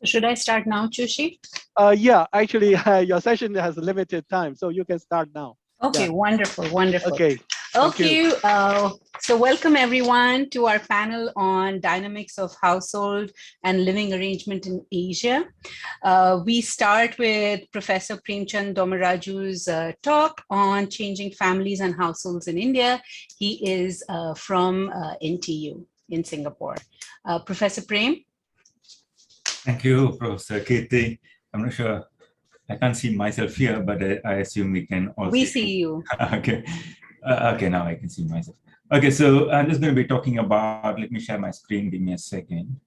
Should I start now, Chushi? Yeah, actually, your session has limited time, so you can start now. Okay, Yeah. wonderful, wonderful. Okay. Okay, so welcome everyone to our panel on dynamics of household and living arrangement in Asia. We start with Professor Premchand Domaraju's talk on changing families and households in India. He is from NTU in Singapore. Professor Prem? Thank you, Professor Kirti. I'm not sure, I can't see myself here, but I assume we can all We see you. Okay. Okay, now I can see myself. Okay, so I'm just going to be talking about, let me share my screen, give me a second.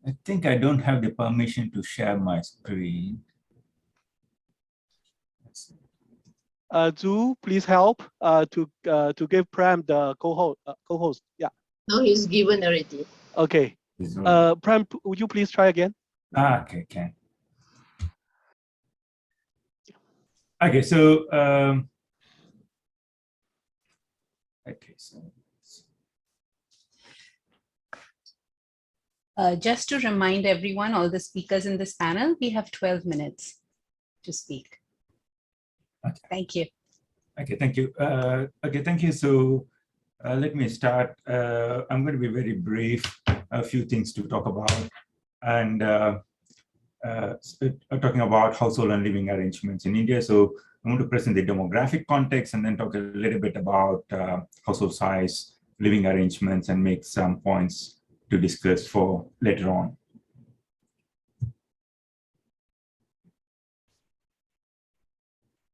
I think I don't have the permission to share my screen. Zhu, please help to give Prem the co-host. Yeah. No, he's given already. Okay. Prem, would you please try again? Okay, can. Okay, so okay, so. Just to remind everyone, all the speakers in this panel, we have 12 minutes to speak. Okay. Thank you. Okay, thank you. Okay, thank you. So let me start. I'm going to be very brief, a few things to talk about. And talking about household and living arrangements in India. So I'm going to present the demographic context and then talk a little bit about household size, living arrangements, and make some points to discuss for later on.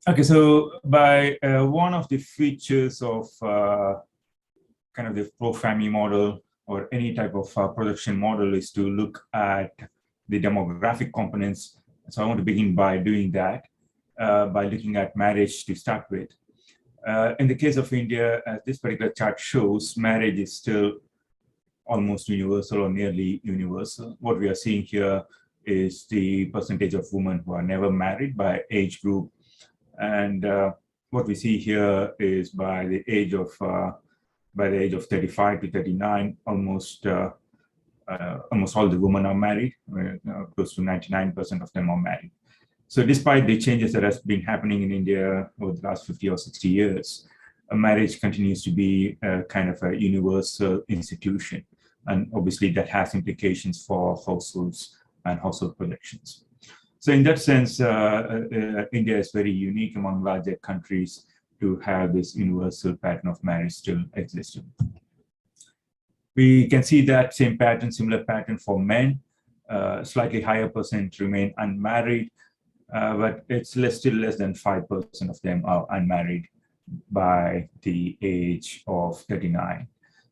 Okay, so by one of the features of kind of the pro-family model or any type of production model is to look at the demographic components. So I want to begin by doing that, by looking at marriage to start with. In the case of India, as this particular chart shows, marriage is still almost universal or nearly universal. What we are seeing here is the percentage of women who are never married by age group. And what we see here is by the age of 35 to 39, almost all the women are married. Close to 99% of them are married. So despite the changes that has been happening in India over the last 50 or 60 years, a marriage continues to be a kind of a universal institution. And obviously that has implications for households and household projections. So in that sense, India is very unique among larger countries to have this universal pattern of marriage still existing. We can see that same pattern, similar pattern for men. Slightly higher percent remain unmarried, but it's still less than 5% of them are unmarried by the age of 39.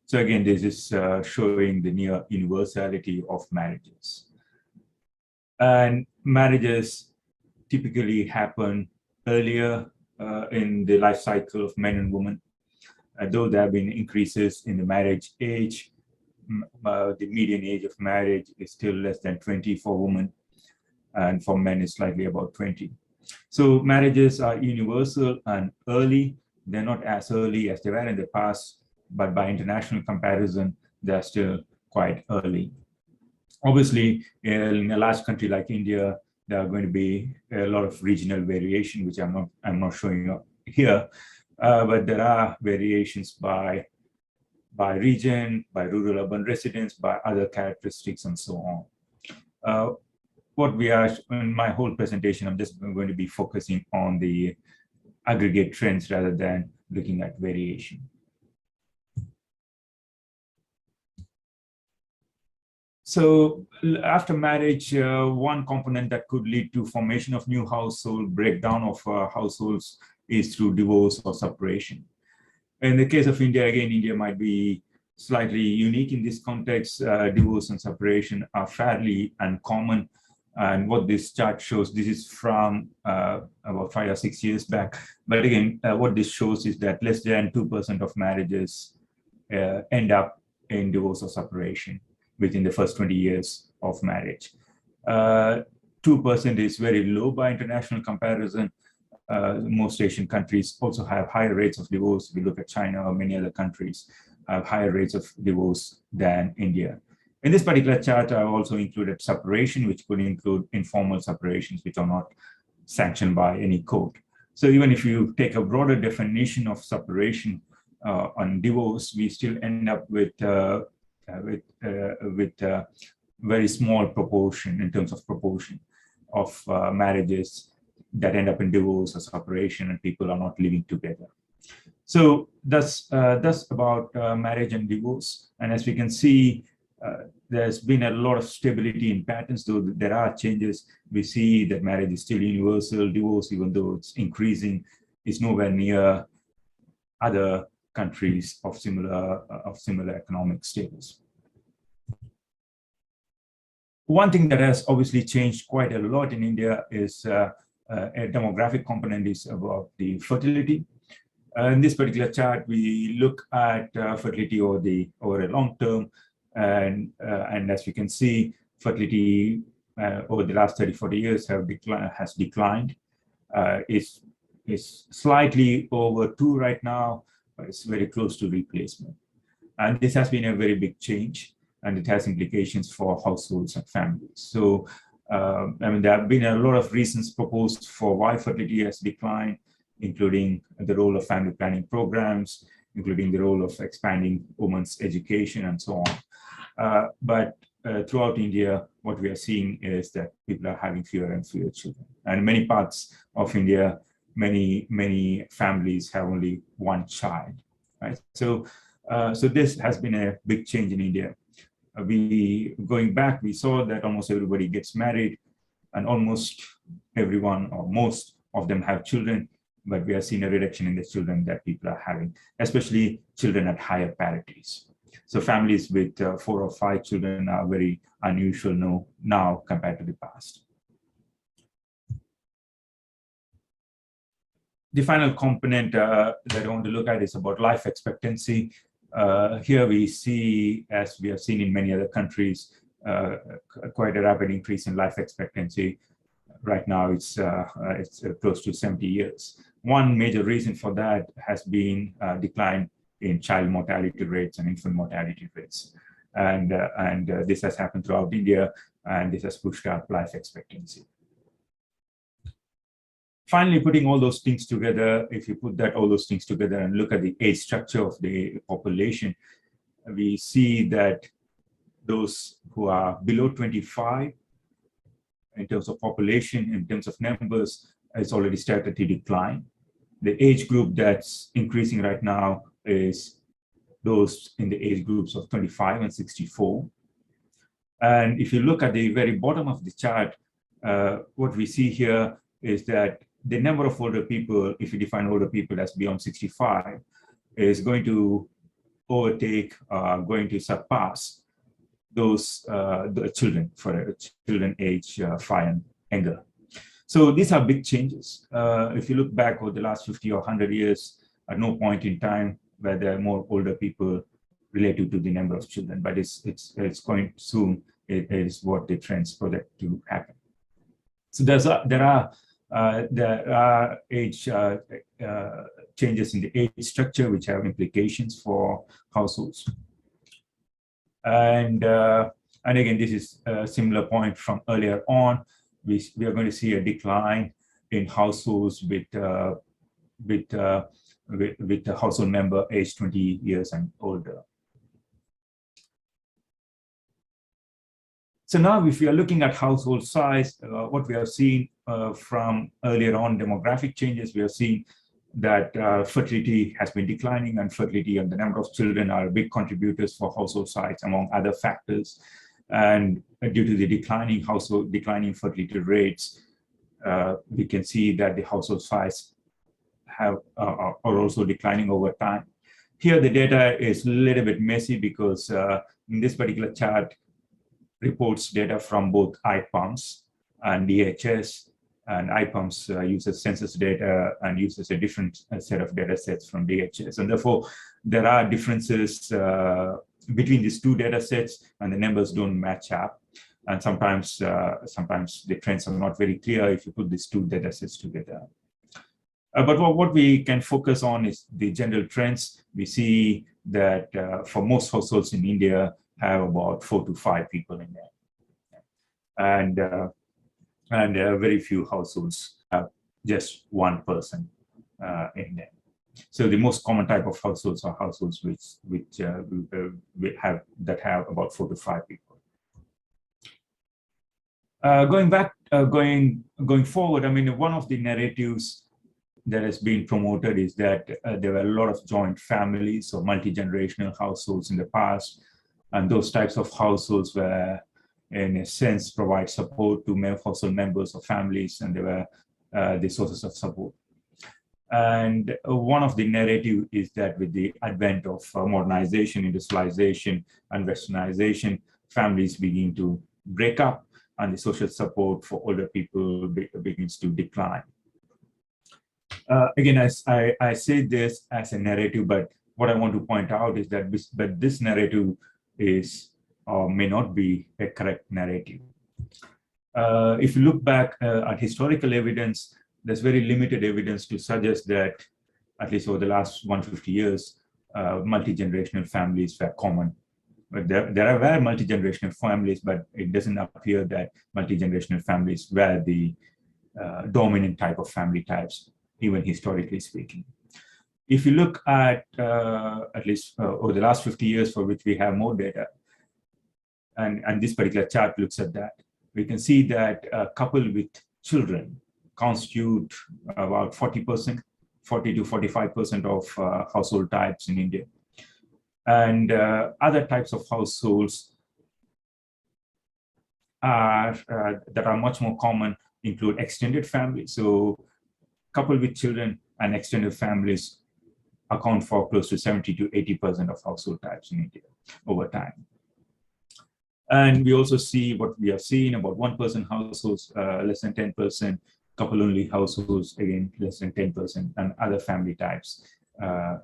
So again, this is showing the near universality of marriages. And marriages typically happen earlier in the life cycle of men and women. Though there have been increases in the marriage age, the median age of marriage is still less than 20 for women, and for men is slightly about 20. So marriages are universal and early. They're not as early as they were in the past, but by international comparison, they're still quite early. Obviously, in a large country like India, there are going to be a lot of regional variation, which I'm not showing up here, but there are variations by region, by rural-urban residents, by other characteristics, and so on. What we are, in my whole presentation, I'm just going to be focusing on the aggregate trends rather than looking at variation. So after marriage, one component that could lead to formation of new household, breakdown of households is through divorce or separation. In the case of India, again, India might be slightly unique in this context. Divorce and separation are fairly uncommon. And what this chart shows, this is from about 5 or 6 years back. But again, what this shows is that less than 2% of marriages end up in divorce or separation within the first 20 years of marriage. 2% is very low by international comparison. Most Asian countries also have higher rates of divorce. If you look at China or many other countries, have higher rates of divorce than India. In this particular chart, I've also included separation, which could include informal separations, which are not sanctioned by any court. So even if you take a broader definition of separation on divorce, we still end up with very small proportion in terms of proportion of marriages that end up in divorce or separation, and people are not living together. So that's about marriage and divorce. And as we can see, there's been a lot of stability in patterns, though there are changes. We see that marriage is still universal. Divorce, even though it's increasing, is nowhere near other countries of similar economic status. One thing that has obviously changed quite a lot in India is a demographic component is about the fertility. In this particular chart, we look at fertility over a long term, and as we can see, fertility over the last 30-40 years has declined. It's slightly over 2 right now, but it's very close to replacement. And this has been a very big change, and it has implications for households and families. So, I mean, there have been a lot of reasons proposed for why fertility has declined, including the role of family planning programs, including the role of expanding women's education and so on. But throughout India, what we are seeing is that people are having fewer and fewer children. And in many parts of India, many families have only one child, right? So, so this has been a big change in India. Going back, we saw that almost everybody gets married, and almost everyone or most of them have children, but we are seeing a reduction in the children that people are having, especially children at higher parities. So families with 4 or 5 children are very unusual now compared to the past. The final component that I want to look at is about life expectancy. Here we see, as we have seen in many other countries, quite a rapid increase in life expectancy. Right now, it's close to 70 years. One major reason for that has been decline in child mortality rates and infant mortality rates. And this has happened throughout India, and this has pushed up life expectancy. Finally, putting all those things together, if you put all those things together and look at the age structure of the population, we see that those who are below 25, in terms of population, in terms of numbers, it's already started to decline. The age group that's increasing right now is those in the age groups of 25 and 64. And if you look at the very bottom of the chart, what we see here is that the number of older people, if you define older people as beyond 65, is going to overtake, going to surpass those the children, for children age 5 and younger. So these are big changes. If you look back over the last 50 or 100 years, at no point in time where there are more older people relative to the number of children, but it's going soon. It is what the trends project to happen. So there are age changes in the age structure which have implications for households. And again, this is a similar point from earlier on. We are going to see a decline in households with the household member aged 20 years and older. So now, if we are looking at household size, what we have seen from earlier on demographic changes, we have seen that fertility has been declining, and fertility and the number of children are big contributors for household size, among other factors. And due to the declining fertility rates, we can see that the household size are also declining over time. Here, the data is a little bit messy because in this particular chart reports data from both IPUMS and DHS, and IPUMS uses census data and uses a different set of data sets from DHS. And therefore, there are differences between these two data sets, and the numbers don't match up. And sometimes the trends are not very clear if you put these two data sets together. But what we can focus on is the general trends. We see that for most households in India have about 4 to 5 people in there. And very few households have just one person in there. So the most common type of households are households which have about 4 to 5 people. Going forward, I mean, one of the narratives that has been promoted is that there were a lot of joint families or multi-generational households in the past, and those types of households were, in a sense, provide support to household members or families, and they were the sources of support. And one of the narrative is that with the advent of modernization, industrialization, and westernization, families begin to break up, and the social support for older people begins to decline. Again, as I say this as a narrative, but what I want to point out is that this narrative is or may not be a correct narrative. If you look back at historical evidence, there's very limited evidence to suggest that, at least over the last 150 years, multi-generational families were common. But there were multi-generational families, but it doesn't appear that multi-generational families were the dominant type of family types, even historically speaking. If you look at least over the last 50 years for which we have more data, and this particular chart looks at that, we can see that a couple with children constitute about 40%, 40 to 45% of household types in India. And other types of households that are much more common include extended families. So couple with children and extended families account for close to 70 to 80% of household types in India over time. And we also see what we have seen about 1% households, less than 10%, couple only households, again, less than 10%, and other family types, about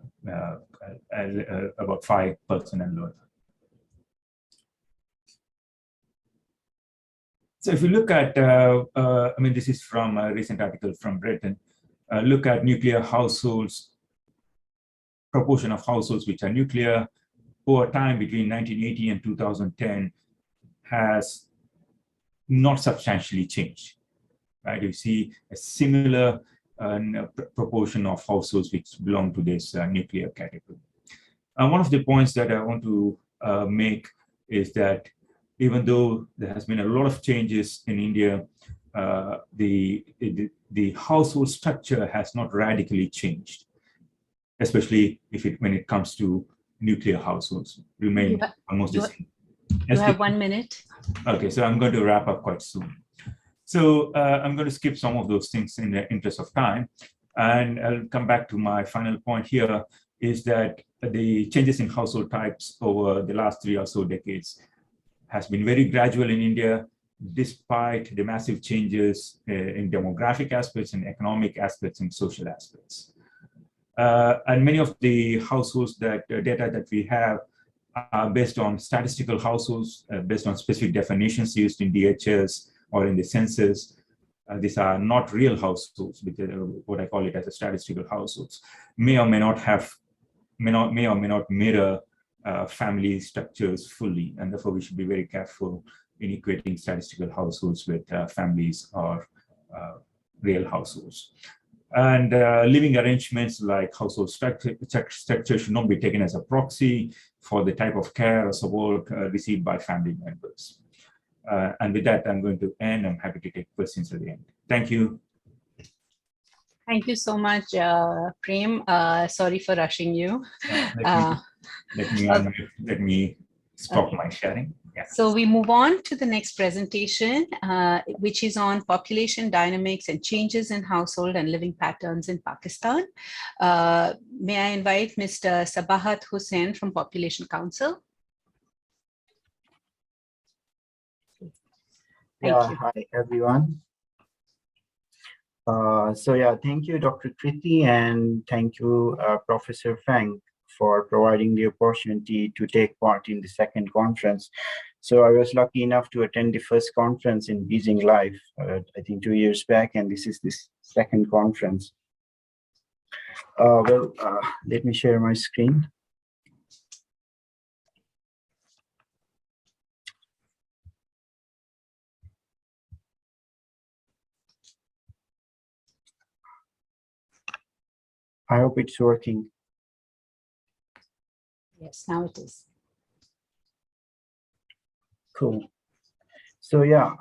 5% and lower. So if you look at, I mean, this is from a recent article from Britain, look at nuclear households, proportion of households which are nuclear over time between 1980 and 2010 has not substantially changed, right? You see a similar proportion of households which belong to this nuclear category. And one of the points that I want to make is that even though there has been a lot of changes in India, the household structure has not radically changed, especially when it comes to nuclear households, remain almost the same. You have 1 minute. Okay, so I'm going to wrap up quite soon. So I'm going to skip some of those things in the interest of time, and I'll come back to my final point here, is that the changes in household types over the last 3 or so decades has been very gradual in India, despite the massive changes in demographic aspects and economic aspects and social aspects. And many of the households data that we have are based on statistical households, based on specific definitions used in DHS or in the census. These are not real households, because what I call it as a statistical households may or may not mirror family structures fully, and therefore we should be very careful in equating statistical households with families or real households. And living arrangements like household structure should not be taken as a proxy for the type of care or support received by family members. And with that, I'm going to end. I'm happy to take questions at the end. Thank you. Thank you so much, Prem. Sorry for rushing you. Let me stop my sharing. Yeah. So we move on to the next presentation, which is on population dynamics and changes in household and living patterns in Pakistan. May I invite Mr. Sabahat Hussain from Population Council? Thank you. Hi, everyone. Thank you, Dr. Kriti, and thank you, Professor Fang, for providing the opportunity to take part in the second conference. So I was lucky enough to attend the first conference in Beijing Live, I think 2 years back, and this is the second conference. Let me share my screen. I hope it's working. Yes, now it is. Cool. So yeah,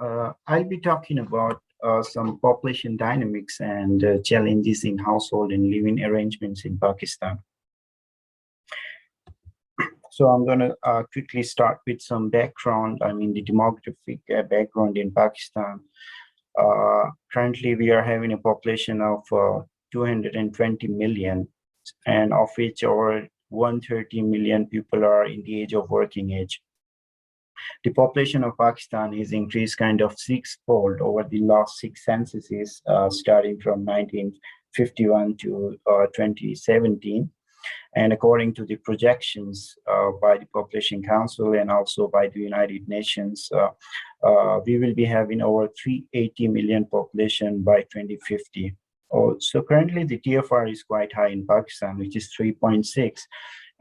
I'll be talking about some population dynamics and challenges in household and living arrangements in Pakistan. So I'm going to quickly start with some background. I mean, the demographic background in Pakistan. Currently, we are having a population of 220 million, and of which over 130 million people are in the age of working age. The population of Pakistan is increased kind of sixfold over the last 6 censuses, starting from 1951 to 2017. And according to the projections by the Population Council and also by the United Nations, we will be having over 380 million population by 2050. So currently the TFR is quite high in Pakistan, which is 3.6.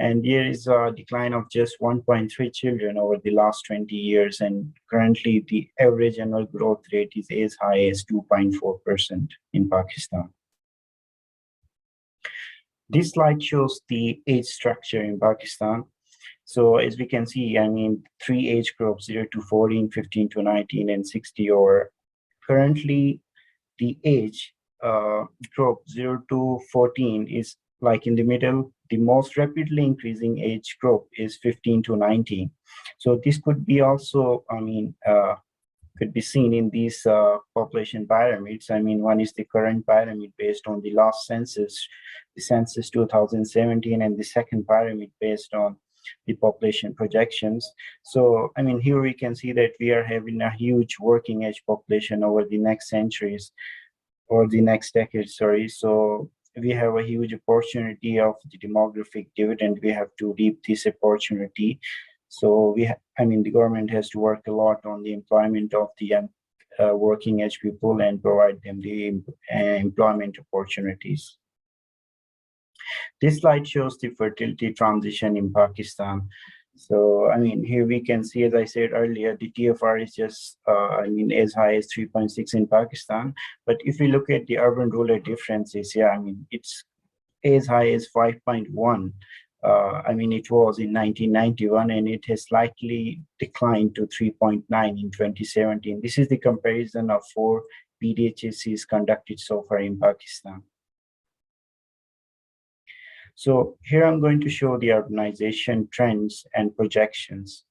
And there is a decline of just 1.3 children over the last 20 years. And currently the average annual growth rate is as high as 2.4% in Pakistan. This slide shows the age structure in Pakistan. So as we can see, I mean, 3 age groups, 0 to 14, 15 to 19, and 60 over. Currently, the age group 0 to 14 is like in the middle. The most rapidly increasing age group is 15 to 19. So this could be also, I mean, could be seen in these population pyramids. I mean, one is the current pyramid based on the last census, the census 2017, and the second pyramid based on the population projections. So, I mean, here we can see that we are having a huge working age population over the next centuries or the next decade, sorry. So we have a huge opportunity of the demographic dividend. We have to reap this opportunity. So I mean, the government has to work a lot on the employment of the working age people and provide them the employment opportunities. This slide shows the fertility transition in Pakistan. So, I mean, here we can see, as I said earlier, the TFR is just, I mean, as high as 3.6 in Pakistan. But if we look at the urban-rural differences, yeah, I mean, it's as high as 5.1. I mean, it was in 1991, and it has slightly declined to 3.9 in 2017. This is the comparison of 4 PDHSCs conducted so far in Pakistan. So here I'm going to show the urbanization trends and projections.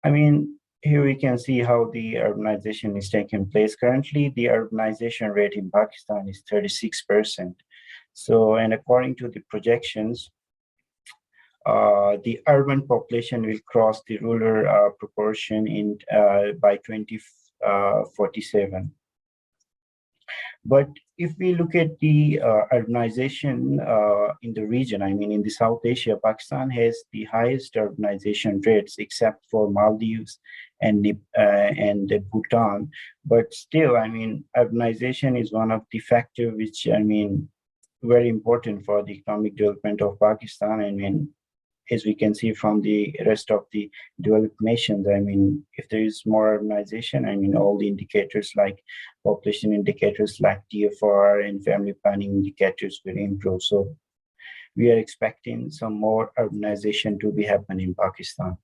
I mean, here we can see how the urbanization is taking place. Currently, the urbanization rate in Pakistan is 36%. So, and according to the projections, the urban population will cross the rural proportion in by 2047. But if we look at the urbanization in the region, I mean, in the South Asia, Pakistan has the highest urbanization rates, except for Maldives and Bhutan. But still, I mean, urbanization is one of the factors which, I mean, very important for the economic development of Pakistan. I mean, as we can see from the rest of the developed nations, I mean, if there is more urbanization, I mean, all the indicators like population indicators like TFR and family planning indicators will improve. So we are expecting some more urbanization to be happening in Pakistan.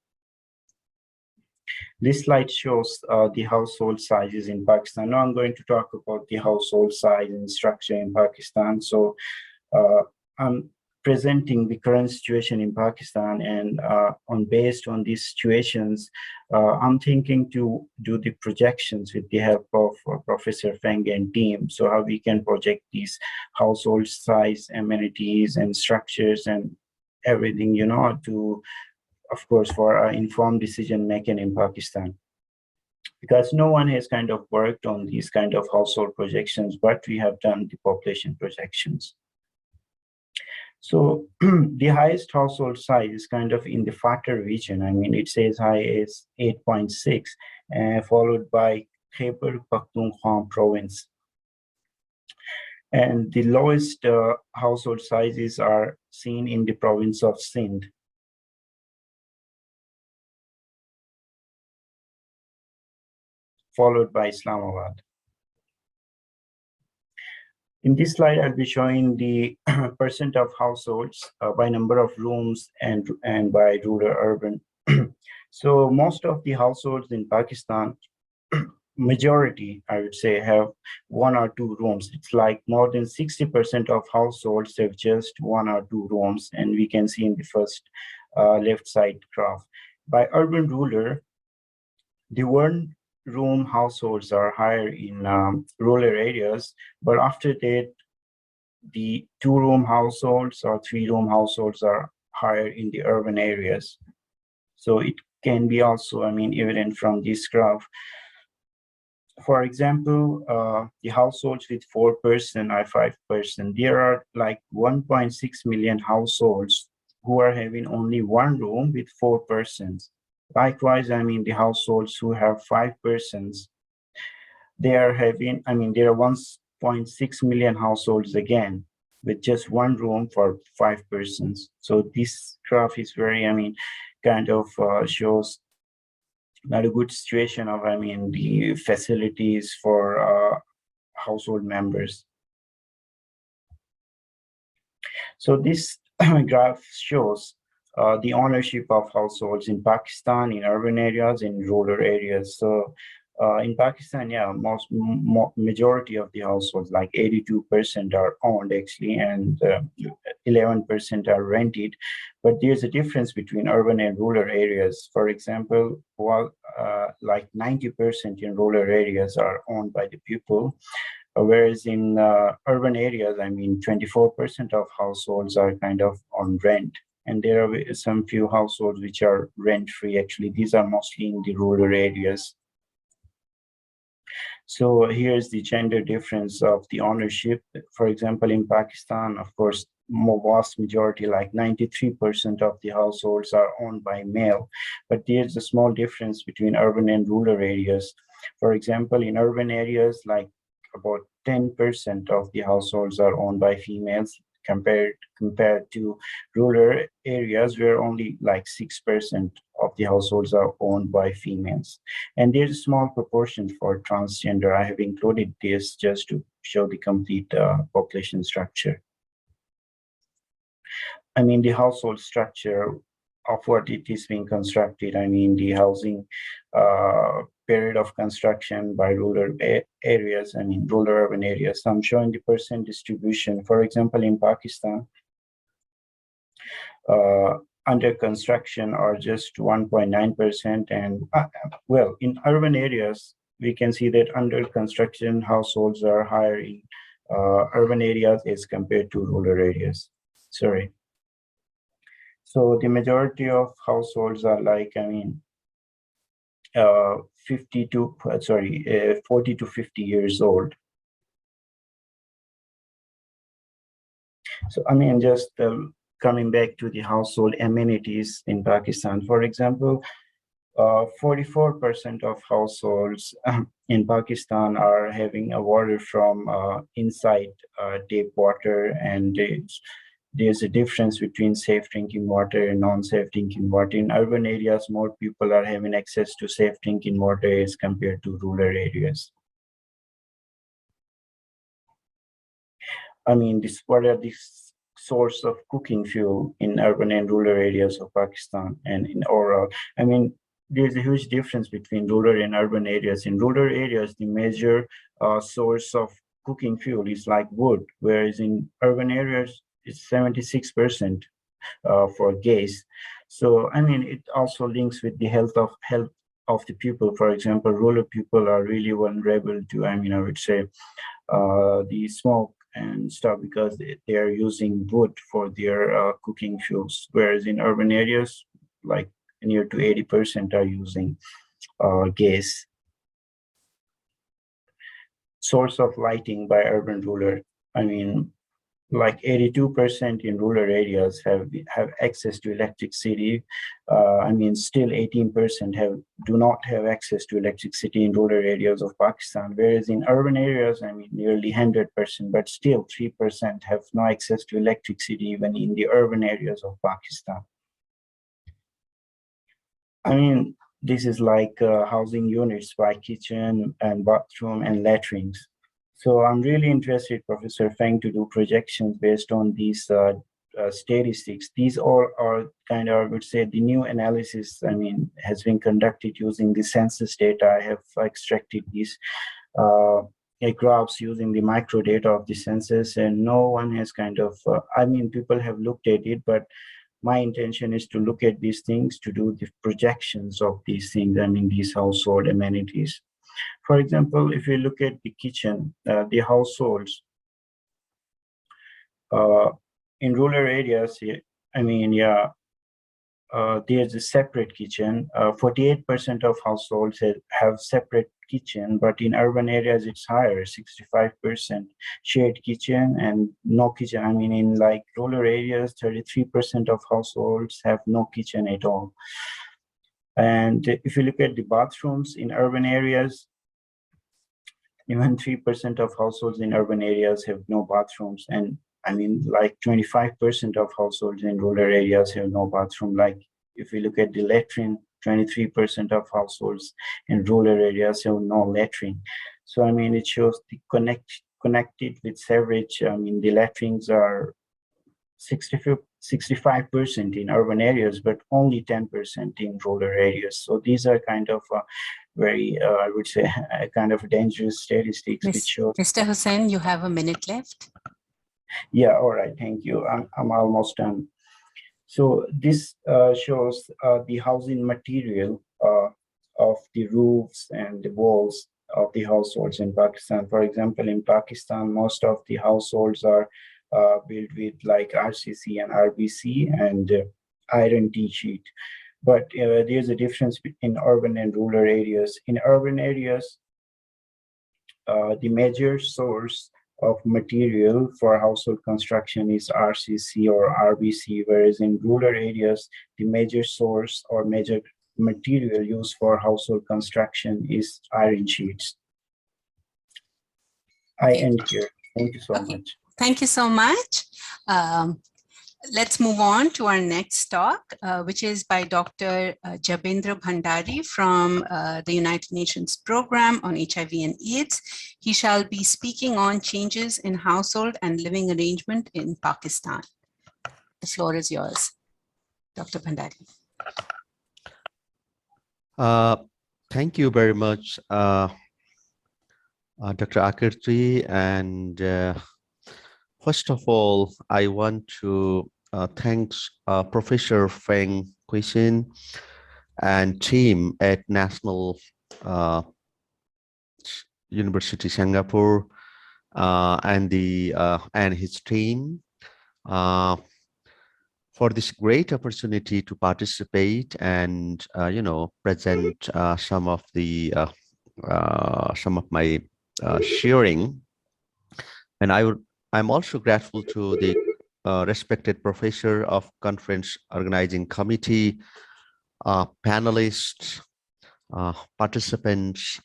This slide shows the household sizes in Pakistan. Now I'm going to talk about the household size and structure in Pakistan. So I'm presenting the current situation in Pakistan, and based on these situations, I'm thinking to do the projections with the help of Professor Feng and team. So how we can project these household size, amenities, and structures, and everything, you know, to, of course, for informed decision making in Pakistan. Because no one has kind of worked on these kind of household projections, but we have done the population projections. So the highest household size is kind of in the Fatah region. I mean, it says high as 8.6, followed by Khyber Pakhtunkhwa province. And the lowest household sizes are seen in the province of Sindh. Followed by Islamabad. In this slide, I'll be showing the percent of households by number of rooms and by rural urban. So most of the households in Pakistan, majority, I would say, have 1 or 2 rooms. It's like more than 60% of households have just 1 or 2 rooms, and we can see in the first left side graph. By urban rural, the 1-room households are higher in rural areas, but after that, the 2-room households or 3-room households are higher in the urban areas. So it can be also, evident from this graph. For example, the households with 4% or 5%, there are like 1.6 million households who are having only 1 room with 4 persons. Likewise, the households who have 5 persons, they are having, there are 1.6 million households again with just 1 room for 5 persons. So this graph is very, kind of shows not a good situation of, the facilities for household members. So this graph shows the ownership of households in Pakistan, in urban areas, in rural areas. So in Pakistan, yeah, majority of the households, like 82% are owned actually, and 11% are rented. But there's a difference between urban and rural areas. For example, while like 90% in rural areas are owned by the people, whereas in urban areas, 24% of households are kind of on rent. And there are some few households which are rent-free. Actually, these are mostly in the rural areas. So here's the gender difference of the ownership. For example, in Pakistan, of course, vast majority, like 93% of the households are owned by male. But there's a small difference between urban and rural areas. For example, in urban areas, like about 10% of the households are owned by females, compared to rural areas where only like 6% of the households are owned by females. And there's a small proportion for transgender. I have included this just to show the complete population structure. The household structure of what it is being constructed, the housing period of construction by rural areas and in rural urban areas. So I'm showing the percent distribution. For example, in Pakistan, under construction are just 1.9%. And well, in urban areas, we can see that under construction households are higher in urban areas as compared to rural areas. Sorry. So the majority of households are like, 40 to 50 years old. So just coming back to the household amenities in Pakistan, for example, 44% of households in Pakistan are having a water from inside tap water, and there's a difference between safe drinking water and non-safe drinking water. In urban areas, more people are having access to safe drinking water as compared to rural areas. What are the source of cooking fuel in urban and rural areas of Pakistan and in overall? There's a huge difference between rural and urban areas. In rural areas, the major source of cooking fuel is like wood, whereas in urban areas, it's 76% for gas. So, it also links with the health of the people. For example, rural people are really vulnerable to, I would say, the smoke and stuff, because they are using wood for their cooking fuels, whereas in urban areas, like near to 80% are using gas. Source of lighting by urban rural. like 82% in rural areas have access to electricity. I mean, still 18% do not have access to electricity in rural areas of Pakistan, whereas in urban areas, I mean, nearly 100%, but still 3% have no access to electricity even in the urban areas of Pakistan. I mean, this is like housing units by kitchen and bathroom and latrines. So I'm really interested, Professor Feng, to do projections based on these statistics. These all are kind of, I would say, the new analysis, I mean, has been conducted using the census data. I have extracted these graphs using the micro data of the census, and no one has kind of, I mean, people have looked at it, but my intention is to look at these things, to do the projections of these things, I mean, these household amenities. For example, if you look at the kitchen, the households in rural areas, I mean, yeah, there's a separate kitchen. 48% of households have separate kitchen, but in urban areas it's higher, 65% shared kitchen and no kitchen. I mean, in like rural areas, 33% of households have no kitchen at all. And if you look at the bathrooms in urban areas, even 3% of households in urban areas have no bathrooms. And I mean, like 25% of households in rural areas have no bathroom. Like if we look at the latrine, 23% of households in rural areas have no latrine. So, I mean, it shows the connected with sewage. I mean, the latrines are 65% in urban areas, but only 10% in rural areas. So these are kind of very, I would say, kind of dangerous statistics, which show. Mr. Hussain, you have a minute left. Yeah, all right, thank you. I'm almost done. So this shows the housing material of the roofs and the walls of the households in Pakistan. For example, in Pakistan, most of the households are built with like RCC and RBC and iron tea sheet. But there's a difference between urban and rural areas. In urban areas, the major source of material for household construction is RCC or RBC, whereas in rural areas, the major source or major material used for household construction is iron sheets. I end here. Thank you so much. Thank you so much. Let's move on to our next talk, which is by Dr. Jabendra Bhandari from the United Nations Program on HIV and AIDS. He shall be speaking on changes in household and living arrangement in Pakistan. The floor is yours, Dr. Bhandari. Thank you very much, Dr. Akirti. And first of all, I want to thank Professor Feng Quisin and team at National University Singapore and his team for this great opportunity to participate and present some of my sharing. And I'm also grateful to the respected professor of conference organizing committee, panelists, participants.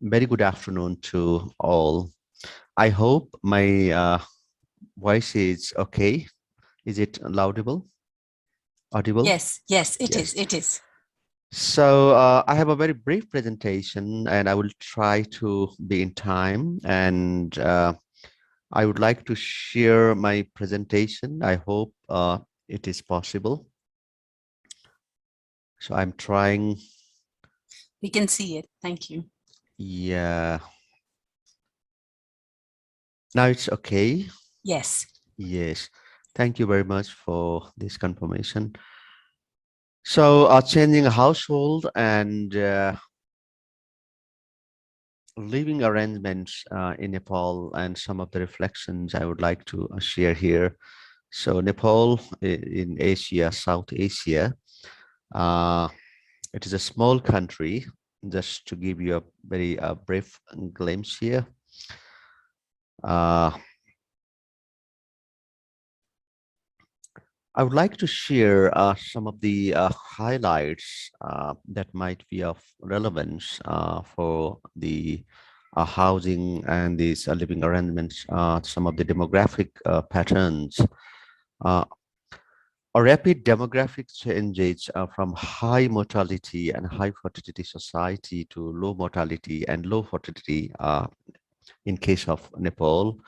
Very good afternoon to all. I hope my voice is okay. Is it audible? Yes, it is. So I have a very brief presentation and I will try to be in time, and I would like to share my presentation. I hope it is possible. So I'm trying. We can see it. Thank you. Yeah. Now it's okay. Yes. Yes. Thank you very much for this confirmation. So changing a household and living arrangements in Nepal, and some of the reflections I would like to share here. So Nepal in Asia, South Asia, it is a small country. Just to give you a very brief glimpse here. I would like to share some of the highlights that might be of relevance for the housing and these living arrangements, some of the demographic patterns. Uh, a rapid demographic changes from high mortality and high fertility society to low mortality and low fertility in case of Nepal.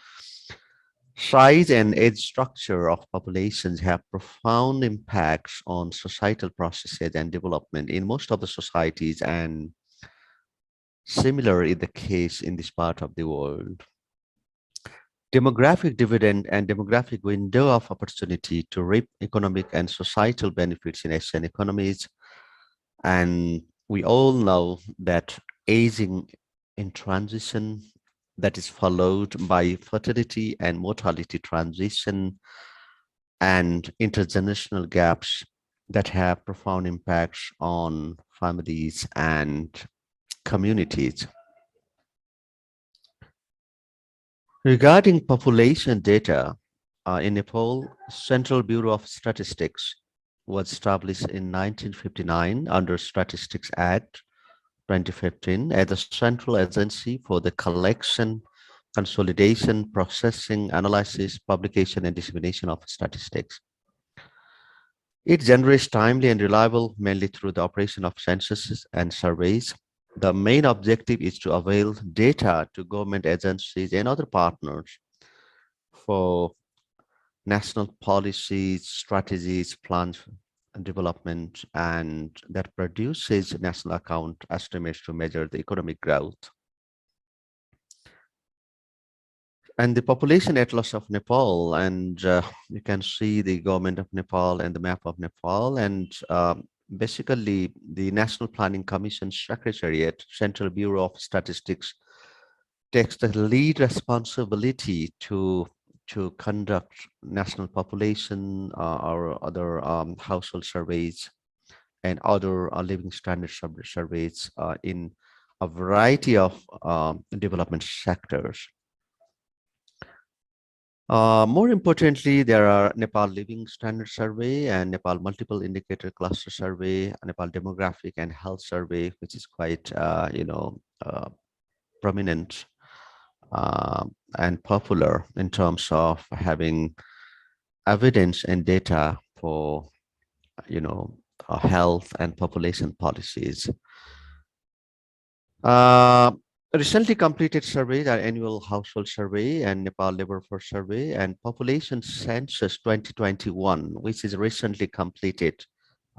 Size and age structure of populations have profound impacts on societal processes and development in most of the societies, and similar in the case in this part of the world. Demographic dividend and demographic window of opportunity to reap economic and societal benefits in Asian economies. And we all know that aging in transition that is followed by fertility and mortality transition and intergenerational gaps that have profound impacts on families and communities. Regarding population data, in Nepal, Central Bureau of Statistics was established in 1959 under Statistics Act 2015 as a central agency for the collection, consolidation, processing, analysis, publication, and dissemination of statistics. It generates timely and reliable mainly through the operation of censuses and surveys. The main objective is to avail data to government agencies and other partners for national policies, strategies, plans, and development, and that produces national account estimates to measure the economic growth. And the population atlas of Nepal, and you can see the government of Nepal and the map of Nepal, and basically the National Planning Commission Secretariat, Central Bureau of Statistics, takes the lead responsibility to conduct national population or other household surveys and other living standard surveys in a variety of development sectors. More importantly, there are Nepal Living Standard Survey and Nepal Multiple Indicator Cluster Survey, Nepal Demographic and Health Survey, which is quite, prominent and popular in terms of having evidence and data for, health and population policies. Recently completed surveys are Annual Household Survey and Nepal Labor Force Survey and Population Census 2021, which is recently completed.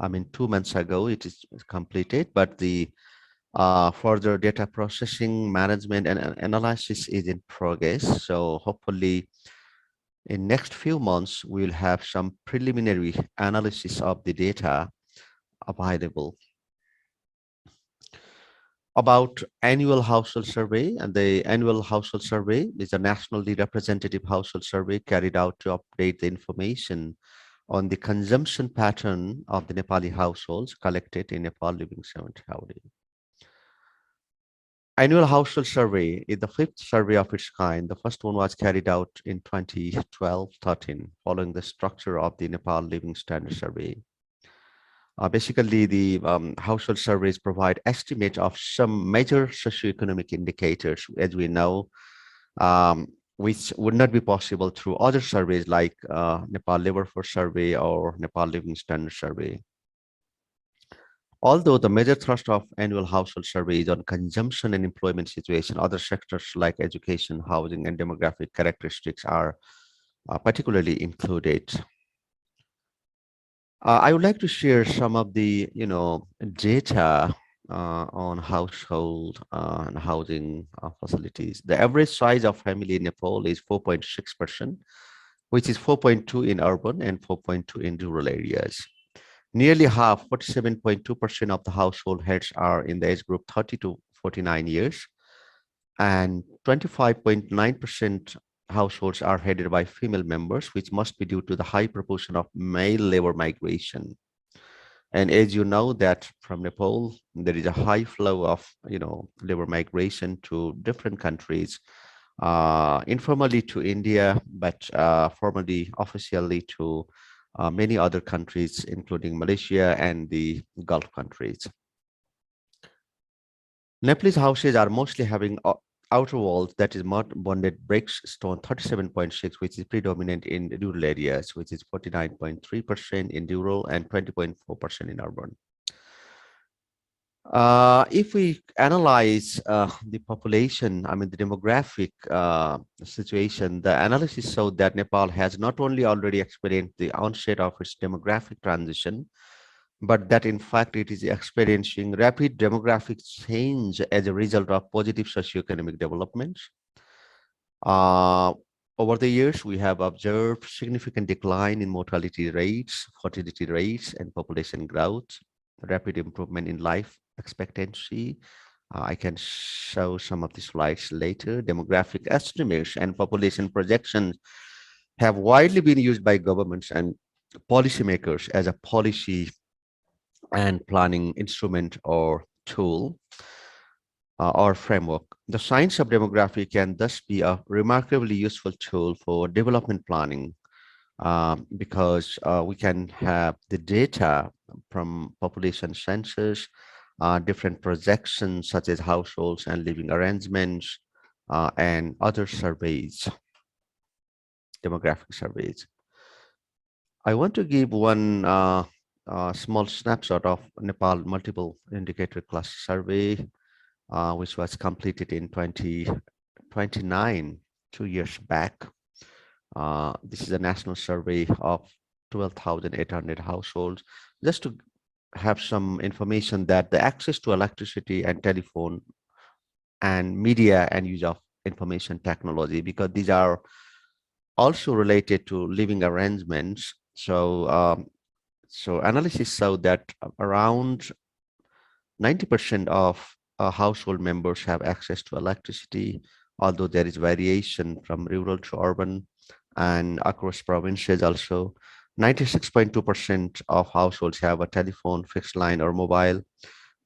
I mean, 2 months ago it is completed, but the further data processing, management, and analysis is in progress. So hopefully in next few months, we'll have some preliminary analysis of the data available. About annual household survey, and the annual household survey is a nationally representative household survey carried out to update the information on the consumption pattern of the Nepali households collected in Nepal Living Standard Survey. Annual household survey is the 5th survey of its kind. The first one was carried out in 2012-13, following the structure of the Nepal Living Standard Survey. Basically, the household surveys provide estimates of some major socioeconomic indicators, as we know, which would not be possible through other surveys like Nepal Labor Force Survey or Nepal Living Standard Survey. Although the major thrust of annual household survey is on consumption and employment situation, other sectors like education, housing, and demographic characteristics are particularly included. I would like to share some of the, data on household and housing facilities. The average size of family in Nepal is 4.6%, which is 4.2 in urban and 4.2 in rural areas. Nearly half, 47.2% of the household heads are in the age group 30 to 49 years, and 25.9% households are headed by female members, which must be due to the high proportion of male labor migration. And as you know that from Nepal, there is a high flow of, labor migration to different countries, informally to India, but formally, officially to many other countries, including Malaysia and the Gulf countries. Nepalese houses are mostly having outer walls that is mud bonded bricks, stone 37.6, which is predominant in rural areas, which is 49.3% in rural and 20.4% in urban. If we analyze the population, I mean the demographic situation, the analysis showed that Nepal has not only already experienced the onset of its demographic transition, but that in fact it is experiencing rapid demographic change as a result of positive socioeconomic developments. Over the years, we have observed significant decline in mortality rates, fertility rates, and population growth, rapid improvement in life expectancy. I can show some of the slides later. Demographic estimates and population projections have widely been used by governments and policymakers as a policy and planning instrument or tool or framework. The science of demography can thus be a remarkably useful tool for development planning because we can have the data from population census, different projections such as households and living arrangements, and other surveys, demographic surveys. I want to give one small snapshot of Nepal multiple indicator cluster survey, which was completed in 2029, 2 years back. This is a national survey of 12,800 households, just to have some information that the access to electricity and telephone and media and use of information technology, because these are also related to living arrangements. So, so analysis showed that around 90% of household members have access to electricity, although there is variation from rural to urban and across provinces also. 96.2% of households have a telephone, fixed line, or mobile.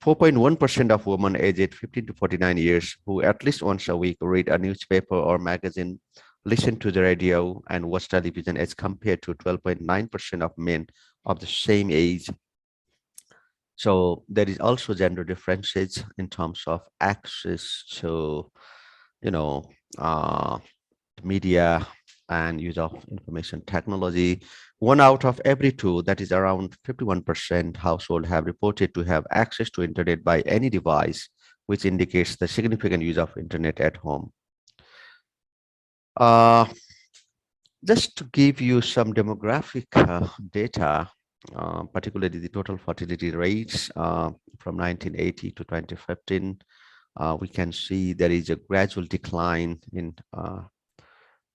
4.1% of women aged 15 to 49 years who at least once a week read a newspaper or magazine, listen to the radio, and watch television, as compared to 12.9% of men of the same age. So there is also gender differences in terms of access to, media and use of information technology. 1 out of every 2, that is around 51% household, have reported to have access to internet by any device, which indicates the significant use of internet at home. Just to give you some demographic data, particularly the total fertility rates from 1980 to 2015, we can see there is a gradual decline in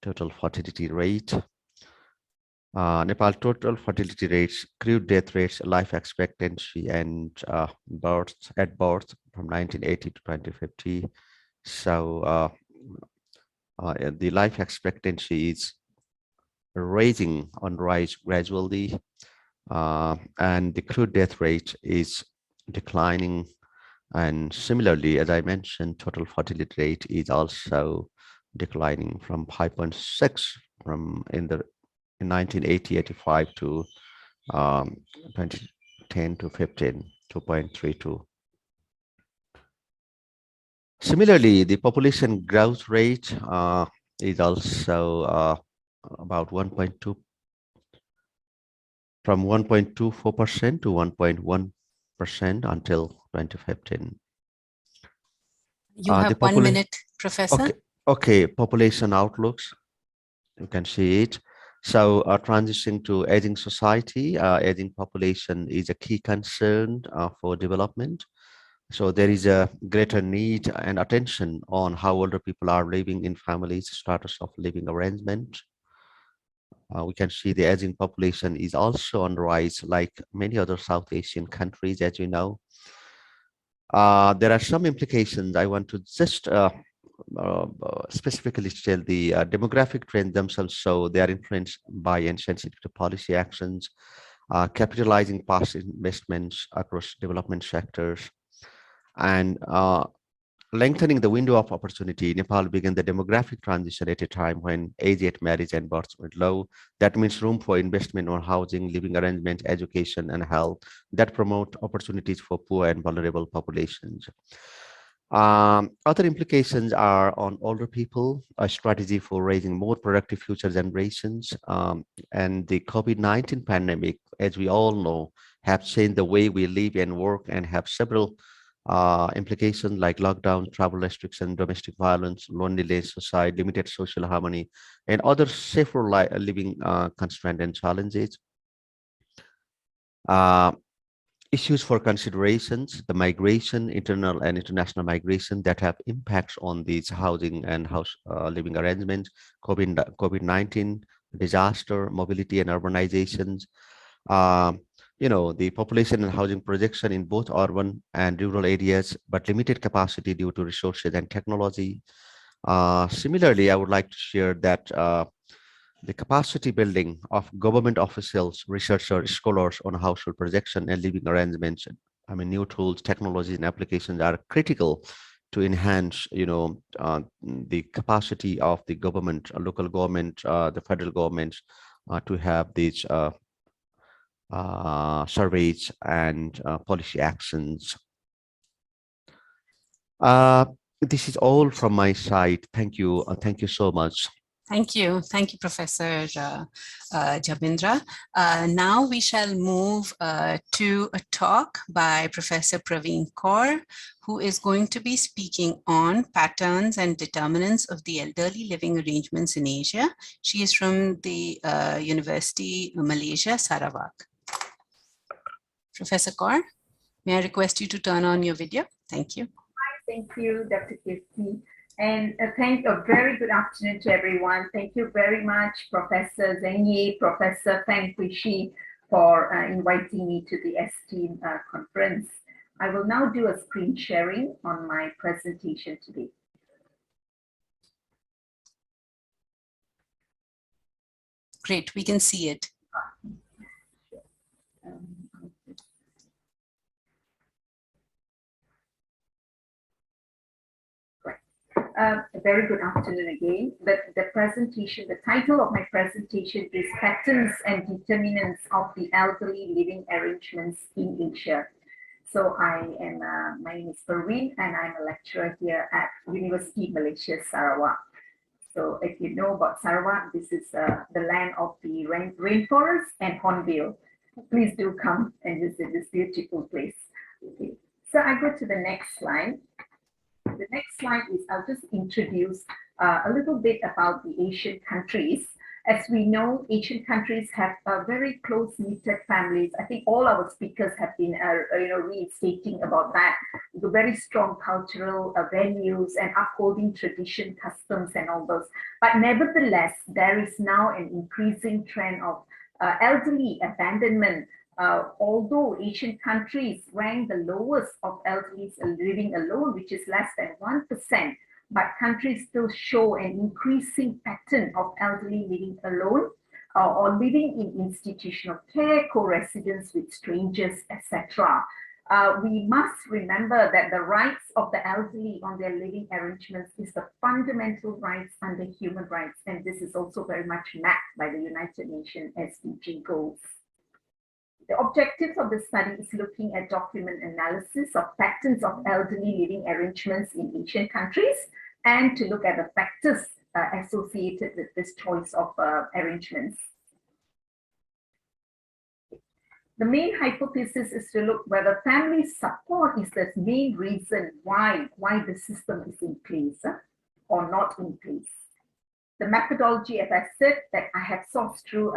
total fertility rate. Nepal total fertility rates, crude death rates, life expectancy, and birth from 1980 to 2050. So the life expectancy is rise gradually, and the crude death rate is declining. And similarly, as I mentioned, total fertility rate is also declining from 5.6 from in 1980-85 to 2010 to 15, 2.32. Similarly, the population growth rate is also about 1.2, from 1.24% to 1.1% until 2015. You have 1 minute, Professor. Okay, population outlooks. You can see it. So transitioning to aging society, aging population is a key concern for development. So there is a greater need and attention on how older people are living in families, status of living arrangement. We can see the aging population is also on rise, like many other South Asian countries, as you know. There are some implications. I want to just specifically tell the demographic trends themselves, so they are influenced by and sensitive to policy actions, capitalizing past investments across development sectors, and Lengthening the window of opportunity, Nepal began the demographic transition at a time when age at marriage and births were low. That means room for investment on housing, living arrangements, education, and health that promote opportunities for poor and vulnerable populations. Other implications are on older people, a strategy for raising more productive future generations, and the COVID-19 pandemic, as we all know, have changed the way we live and work and have several implications like lockdown, travel restriction, domestic violence, loneliness, suicide, limited social harmony, and other safer living constraints and challenges. Uh, Issues for considerations, the migration, internal and international migration that have impacts on these housing and house living arrangements, COVID-19, disaster, mobility and urbanizations, uh, the population and housing projection in both urban and rural areas, but limited capacity due to resources and technology. Similarly, I would like to share that the capacity building of government officials, researchers, scholars on household projection and living arrangements. I mean, new tools, technologies, and applications are critical to enhance, the capacity of the government, local government, the federal government, to have these surveys and policy actions. This is all from my side. Thank you. Thank you so much. Thank you. Thank you, Professor Jabindra. Now we shall move to a talk by Professor Praveen Kaur, who is going to be speaking on patterns and determinants of the elderly living arrangements in Asia. She is from the University of Malaysia, Sarawak. Professor Kaur, may I request you to turn on your video? Thank you. Thank you, Dr. Kirti. And a very good afternoon to everyone. Thank you very much, Professor Zengyi, Professor Feng Kuishi, for inviting me to the esteemed conference. I will now do a screen sharing on my presentation today. Great, we can see it. A very good afternoon again. The presentation, the title of my presentation is Patterns and Determinants of the Elderly Living Arrangements in Asia. So my name is Praveen and I'm a lecturer here at University of Malaysia, Sarawak. So if you know about Sarawak, this is the land of the rainforest and hornbill. Please do come and visit this beautiful place. Okay. So I go to the next slide. The next slide is I'll just introduce a little bit about the Asian countries. As we know, Asian countries have very close-knitted families. I think all our speakers have been restating about that. The very strong cultural values and upholding tradition, customs, and all those. But nevertheless, there is now an increasing trend of elderly abandonment. Although Asian countries rank the lowest of elderly living alone, which is less than 1%, but countries still show an increasing pattern of elderly living alone or living in institutional care, co-residence with strangers, etc. We must remember that the rights of the elderly on their living arrangements is the fundamental rights under human rights, and this is also very much mapped by the United Nations SDG goals. The objectives of the study is looking at document analysis of patterns of elderly living arrangements in Asian countries and to look at the factors associated with this choice of arrangements. The main hypothesis is to look whether family support is the main reason why the system is in place or not in place. The methodology, as I said, that I have sourced through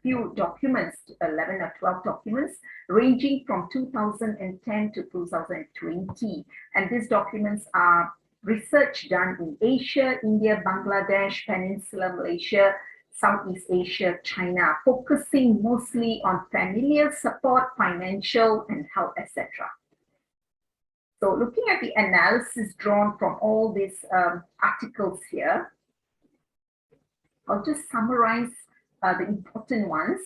few documents, 11 or 12 documents, ranging from 2010 to 2020. And these documents are research done in Asia, India, Bangladesh, Peninsula, Malaysia, Southeast Asia, China, focusing mostly on familial support, financial, and health, etc. So looking at the analysis drawn from all these articles here, I'll just summarize the important ones.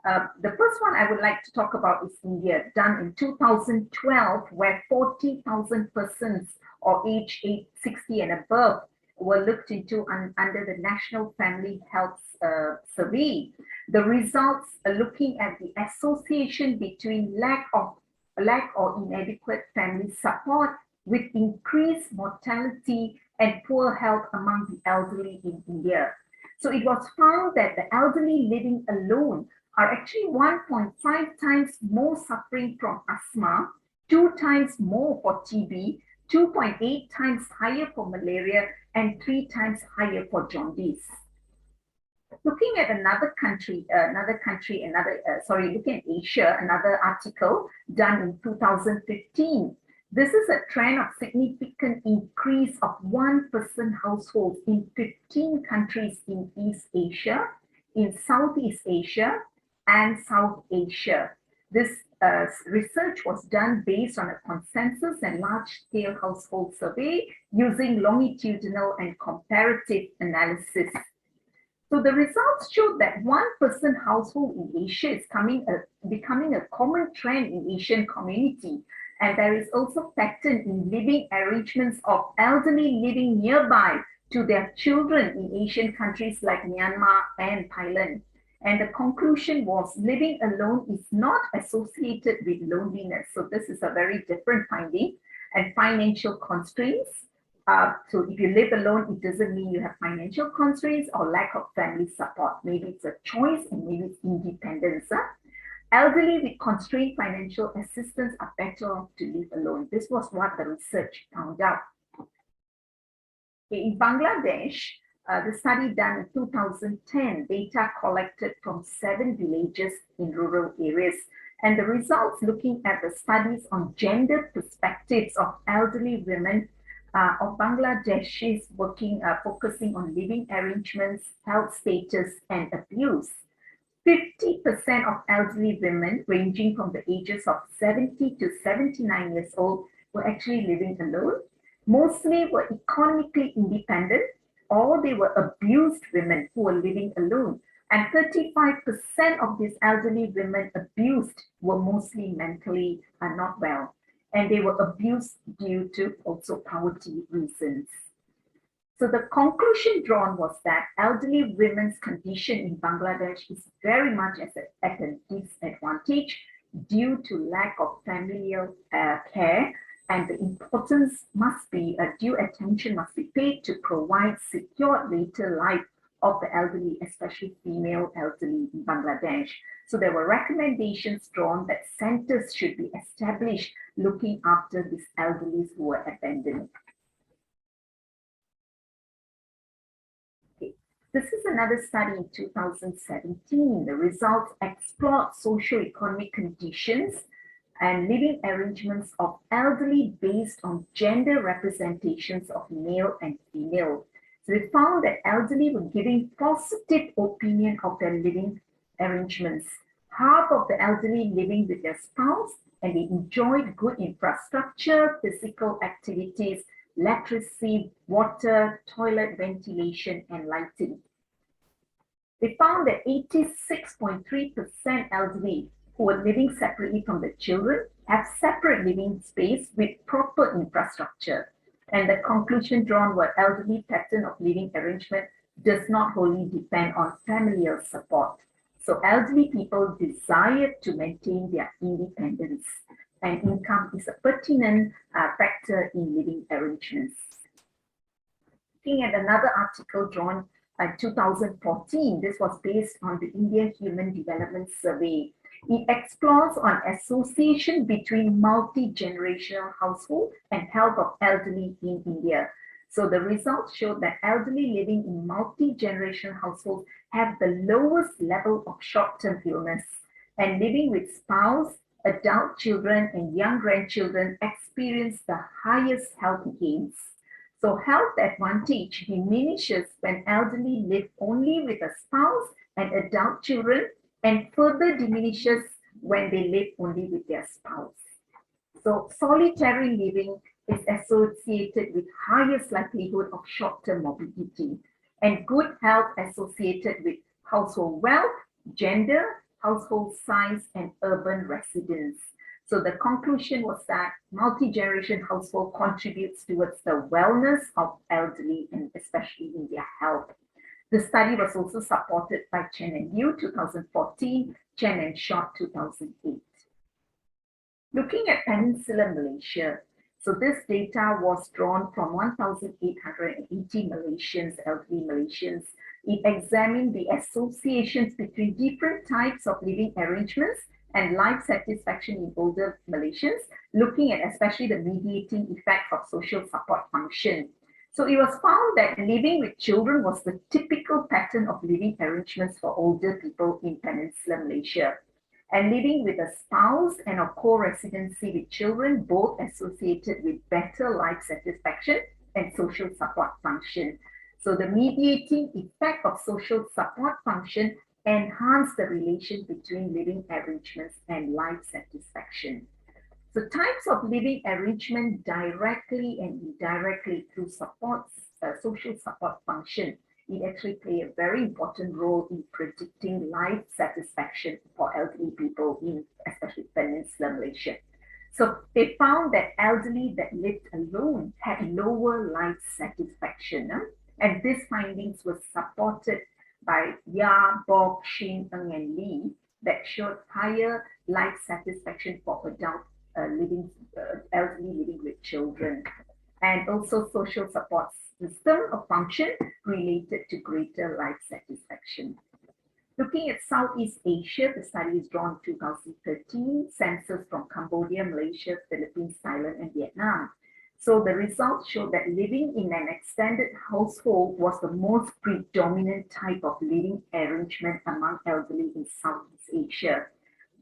The first one I would like to talk about is India, done in 2012, where 40,000 persons or age 60 and above were looked into under the National Family Health Survey. The results are looking at the association between lack or inadequate family support with increased mortality and poor health among the elderly in India. So it was found that the elderly living alone are actually 1.5 times more suffering from asthma, 2 times more for TB, 2.8 times higher for malaria, and 3 times higher for jaundice. Looking at looking at Asia, another article done in 2015. This is a trend of significant increase of one-person households in 15 countries in East Asia, in Southeast Asia, and South Asia. This research was done based on a consensus and large-scale household survey using longitudinal and comparative analysis. So the results showed that one-person household in Asia is becoming a common trend in Asian community, and there is also pattern in living arrangements of elderly living nearby to their children in Asian countries like Myanmar and Thailand. And the conclusion was living alone is not associated with loneliness. So this is a very different finding. And financial constraints. So if you live alone, it doesn't mean you have financial constraints or lack of family support. Maybe it's a choice and maybe it's independence. Elderly with constrained financial assistance are better off to live alone. This was what the research found out. In Bangladesh, the study done in 2010, data collected from 7 villages in rural areas. And the results looking at the studies on gender perspectives of elderly women of Bangladeshis focusing on living arrangements, health status, and abuse. 50% of elderly women ranging from the ages of 70 to 79 years old were actually living alone. Mostly were economically independent, or they were abused women who were living alone. And 35% of these elderly women abused were mostly mentally not well. And they were abused due to also poverty reasons. So the conclusion drawn was that elderly women's condition in Bangladesh is very much at a disadvantage due to lack of familial care, and the importance must be, due attention must be paid to provide secure later life of the elderly, especially female elderly in Bangladesh. So there were recommendations drawn that centers should be established looking after these elderly who were abandoned. This is another study in 2017. The results explored socio-economic conditions and living arrangements of elderly based on gender representations of male and female. So they found that elderly were giving positive opinion of their living arrangements. Half of the elderly living with their spouse, and they enjoyed good infrastructure, physical activities, electricity, water, toilet ventilation, and lighting. They found that 86.3% elderly who were living separately from the children have separate living space with proper infrastructure. And the conclusion drawn were elderly pattern of living arrangement does not wholly depend on familial support. So elderly people desire to maintain their independence, and income is a pertinent factor in living arrangements. Looking at another article drawn in 2014, this was based on the Indian Human Development Survey. It explores on association between multi-generational household and health of elderly in India. So the results showed that elderly living in multi-generational households have the lowest level of short-term illness, and living with spouse, adult children, and young grandchildren experience the highest health gains. So health advantage diminishes when elderly live only with a spouse and adult children, and further diminishes when they live only with their spouse. So solitary living is associated with highest likelihood of short-term morbidity, and good health associated with household wealth, gender, household size, and urban residence. So the conclusion was that multi-generation household contributes towards the wellness of elderly and especially in their health. The study was also supported by Chen and Liu 2014, Chen and Short 2008. Looking at Peninsular Malaysia, so this data was drawn from 1,880 Malaysians, elderly Malaysians. It examined the associations between different types of living arrangements and life satisfaction in older Malaysians, looking at especially the mediating effect of social support function. So it was found that living with children was the typical pattern of living arrangements for older people in Peninsular Malaysia. And living with a spouse and a co-residency with children, both associated with better life satisfaction and social support function. So the mediating effect of social support function enhanced the relation between living arrangements and life satisfaction. So types of living arrangement directly and indirectly through social support function, it actually play a very important role in predicting life satisfaction for elderly people in especially Peninsular Malaysia. So they found that elderly that lived alone had lower life satisfaction. And these findings were supported by Ya, Bok, Shin, Ng, and Lee that showed higher life satisfaction for adult elderly living with children, and also social support system of function related to greater life satisfaction. Looking at Southeast Asia, the study is drawn 2013, census from Cambodia, Malaysia, Philippines, Thailand, and Vietnam. So the results show that living in an extended household was the most predominant type of living arrangement among elderly in Southeast Asia.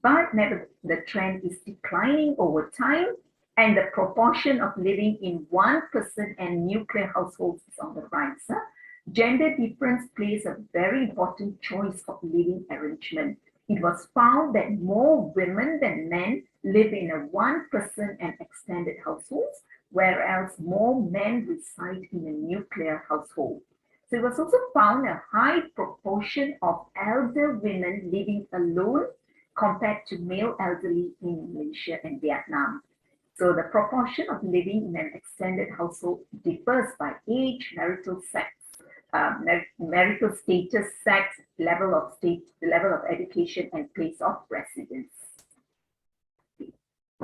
But the trend is declining over time, and the proportion of living in one person and nuclear households is on the rise. Gender difference plays a very important choice of living arrangement. It was found that more women than men live in a one-person and extended households, whereas more men reside in a nuclear household. So it was also found a high proportion of elder women living alone compared to male elderly in Malaysia and Vietnam. So the proportion of living in an extended household differs by age, marital status, sex, level of education, and place of residence.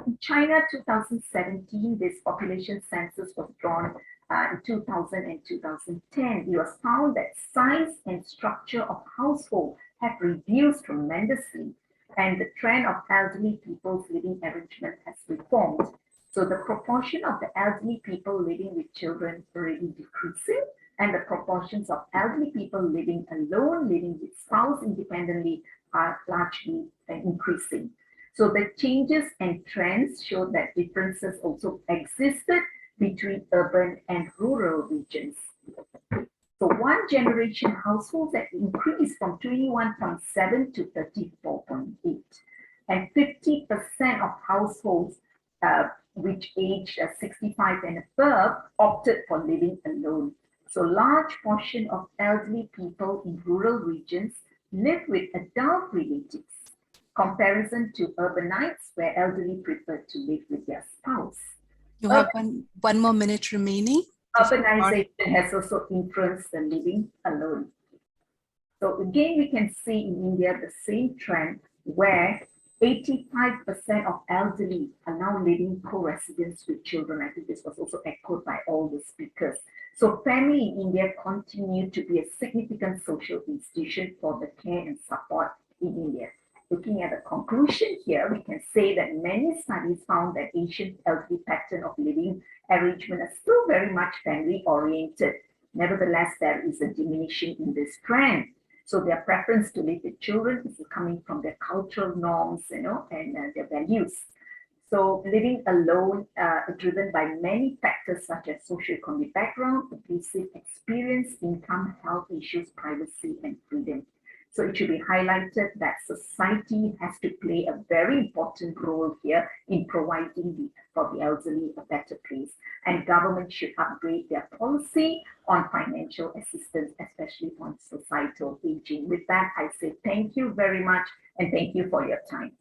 In China, 2017, this population census was drawn in 2000 and 2010. It was found that size and structure of household have reduced tremendously, and the trend of elderly people's living arrangement has reformed. So the proportion of the elderly people living with children already decreasing, and the proportions of elderly people living alone, living with spouse independently are largely increasing. So the changes and trends show that differences also existed between urban and rural regions. So one generation households have increased from 21.7 to 34.8. And 50% of households which aged 65 and above opted for living alone. So large portion of elderly people in rural regions live with adult relatives, comparison to urbanites where elderly prefer to live with their spouse. You have one more minute remaining. Urbanization has also influenced the living alone. So again, we can see in India the same trend where 85% of elderly are now living co-residence with children. I think this was also echoed by all the speakers. So family in India continue to be a significant social institution for the care and support in India. Looking at the conclusion here, we can say that many studies found that Asian elderly pattern of living arrangement are still very much family oriented. Nevertheless, there is a diminishing in this trend. So their preference to live with children is coming from their cultural norms, and their values. So living alone, driven by many factors such as socioeconomic background, abusive experience, income, health issues, privacy, and freedom. So it should be highlighted that society has to play a very important role here in providing for the elderly a better place. And government should upgrade their policy on financial assistance, especially on societal aging. With that, I say thank you very much and thank you for your time.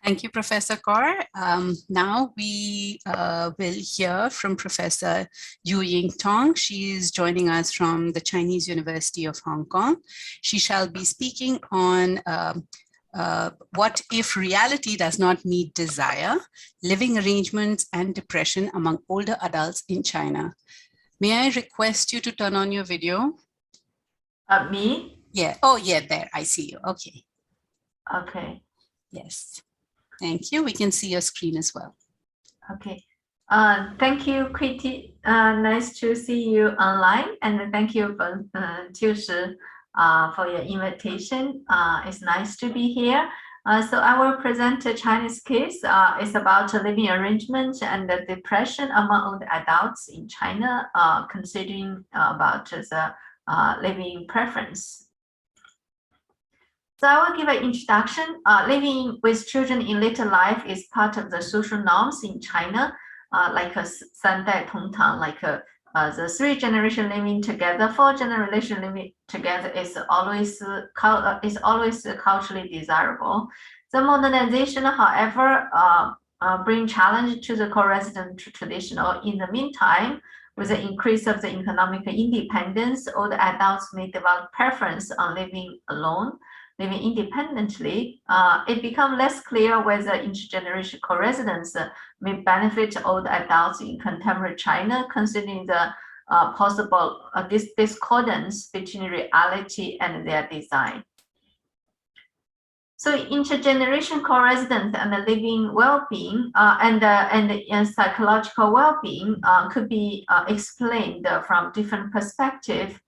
Thank you, Professor Kaur. Now we will hear from Professor Yu Ying Tong. She is joining us from the Chinese University of Hong Kong. She shall be speaking on what if reality does not meet desire, living arrangements and depression among older adults in China. May I request you to turn on your video? Me? Yeah. Oh, yeah, there. I see you. Okay. Okay. Yes. Thank you. We can see your screen as well. Okay. Thank you, Kitty. Nice to see you online, and thank you for your invitation. It's nice to be here. So I will present a Chinese case. It's about living arrangement and the depression among older adults in China, considering about the living preference. So I will give an introduction. Living with children in later life is part of the social norms in China, like a 三代同堂, like the 3 generation living together, 4 generation living together is always culturally desirable. The modernization, however, bring challenge to the co-resident traditional. In the meantime, with the increase of the economic independence, older adults may develop preference on living alone. Living independently, it becomes less clear whether intergenerational co-residence may benefit older adults in contemporary China, considering the possible discordance between reality and their design. So intergenerational co-residence and the living well-being and psychological well-being could be explained from different perspectives.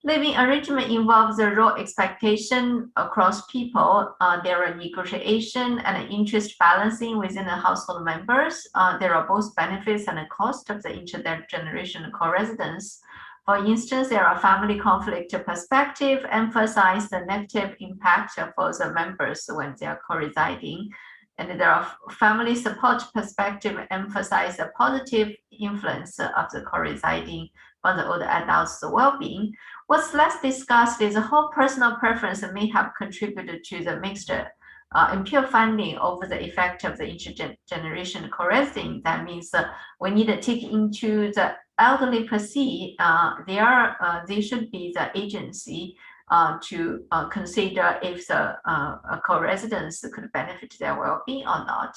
Living arrangement involves the role expectation across people. There are negotiation and interest balancing within the household members. There are both benefits and the cost of the intergenerational co-residence. For instance, there are family conflict perspective emphasize the negative impact for the members when they are co-residing. And there are family support perspective emphasize the positive influence of the co-residing on the older adults' well-being. What's less discussed is how personal preference may have contributed to the mixed impure finding over the effect of the intergenerational co-residing. That means we need to take into the elderly per se, they should be the agency to consider if the co-residence could benefit their well-being or not.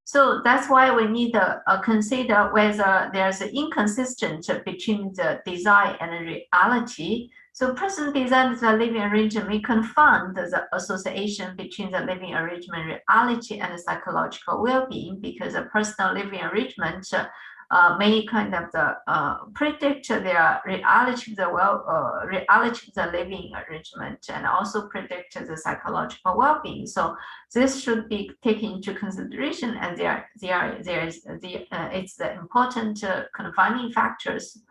So that's why we need to consider whether there's an inconsistent between the design and the reality. So present design of the living arrangement may confound the association between the living arrangement reality and the psychological well-being, because a personal living arrangement may kind of predict their reality of the reality of the living arrangement, and also predict the psychological well-being. So this should be taken into consideration, and it's the important confining factors.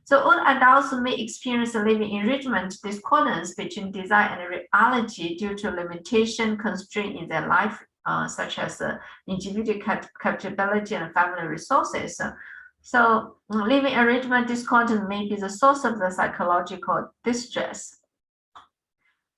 So all adults may experience a living arrangement discordance between design and reality due to limitation constraint in their life, such as individual capability and family resources. So living arrangement discordance may be the source of the psychological distress.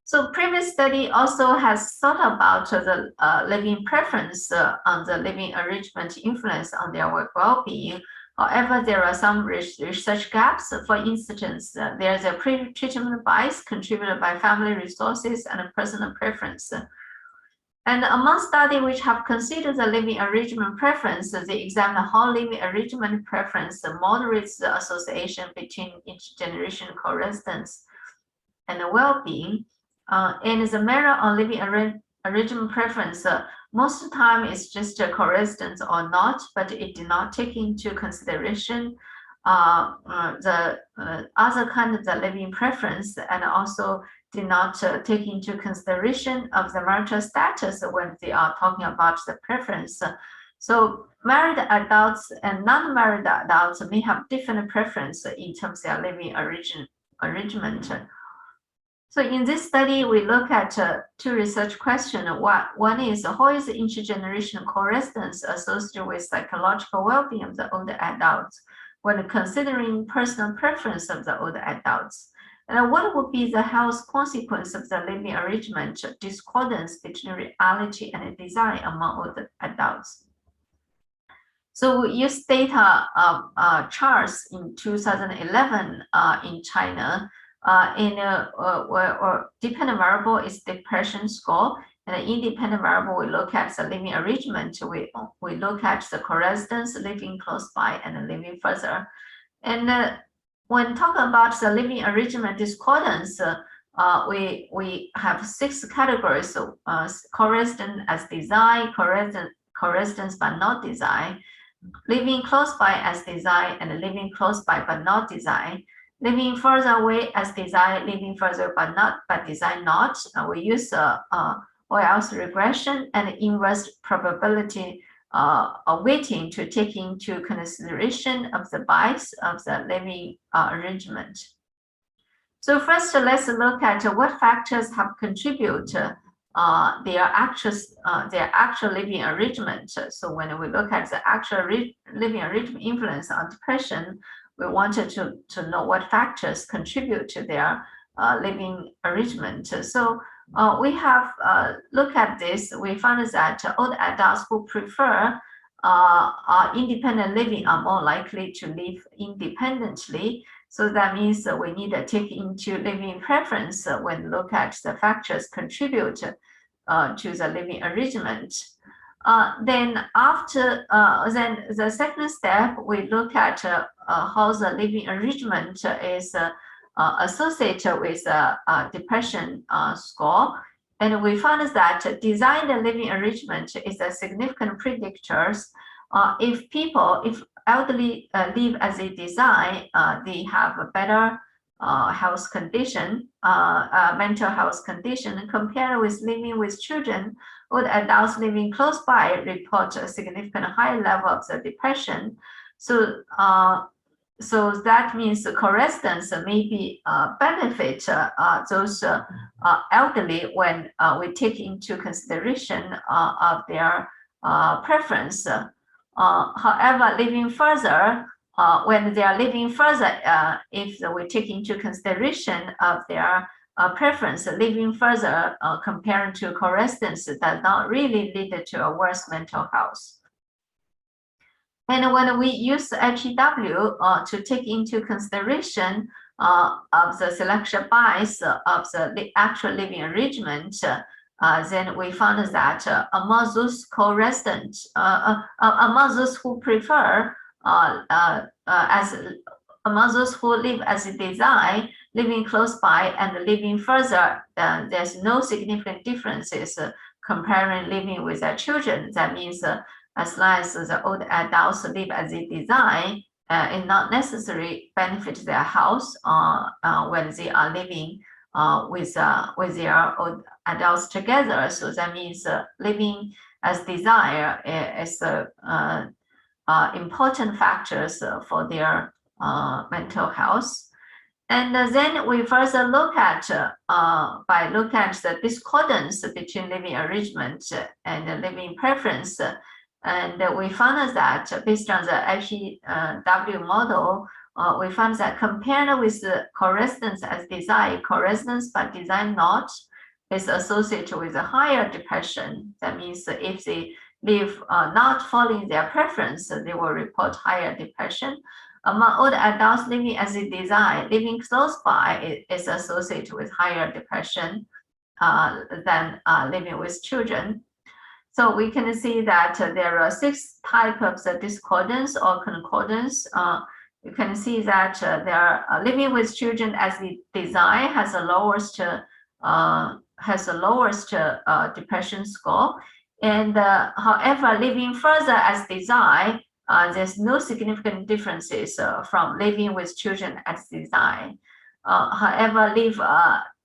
So previous study also has thought about the living preference on the living arrangement influence on their well-being. However, there are some research gaps. For instance, there's a pre-treatment bias contributed by family resources and personal preference. And among studies which have considered the living arrangement preference, they examine how living arrangement preference moderates the association between intergenerational co-residence and well-being. And the measure on living arrangement preference, most of the time it's just a co-residence or not, but it did not take into consideration the other kind of the living preference, and also did not take into consideration of the marital status when they are talking about the preference. So married adults and non-married adults may have different preference in terms of their living arrangement. So in this study, we look at two research questions. One is, how is intergenerational co-residence associated with psychological well-being of the older adults when considering personal preference of the older adults? And what would be the health consequence of the living arrangement discordance between reality and design among older adults? So we use data charts in 2011 in China. Where dependent variable is depression score, and the independent variable we look at the living arrangement. We look at the co-residence, living close by, and living further. And when talking about the living arrangement discordance, we have 6 categories. So co-residence as design, co-residence but not design, living close by as design, and living close by but not design. Living further away as design, living further but design not. We use OLS regression and inverse probability weighting to take into consideration of the bias of the living arrangement. So first, let's look at what factors have contributed their actual living arrangement. So when we look at the actual living arrangement influence on depression, we wanted to know what factors contribute to their living arrangement. So we have looked at this. We found that older adults who prefer independent living are more likely to live independently. So that means we need to take into living preference when look at the factors contribute to the living arrangement. Then after then the second step, we look at how the living arrangement is associated with depression score, and we found that designed living arrangement is a significant predictor. If elderly live as a design, they have a better health condition, mental health condition compared with living with children. Older adults living close by report a significant higher level of the depression. So, so that means the co-residence maybe benefit those elderly when we take into consideration of their preference. However, living further, when they are living further, if we take into consideration of their preference, living further compared to co-residence does not really lead to a worse mental health. And when we use HEW to take into consideration of the selection bias of the actual living arrangement, then we found that among those co-residents, among those who prefer among those who live as a design, living close by and living further, there's no significant differences comparing living with their children. That means as long as the old adults live as a design, it not necessarily benefit their health when they are living with their old adults together. So that means living as design is important factors for their mental health. And then we further look at by looking at the discordance between living arrangement and living preference, and we found that based on the HEW model, we found that compared with the co-residence as design, co-residence but design not is associated with a higher depression. That means if they live not following their preference, they will report higher depression. Among older adults living as a design, living close by is associated with higher depression than living with children. So we can see that there are 6 types of discordance or concordance. You can see that there are living with children as the design has the lowest depression score, and however, living further as design, there's no significant differences from living with children as design. However,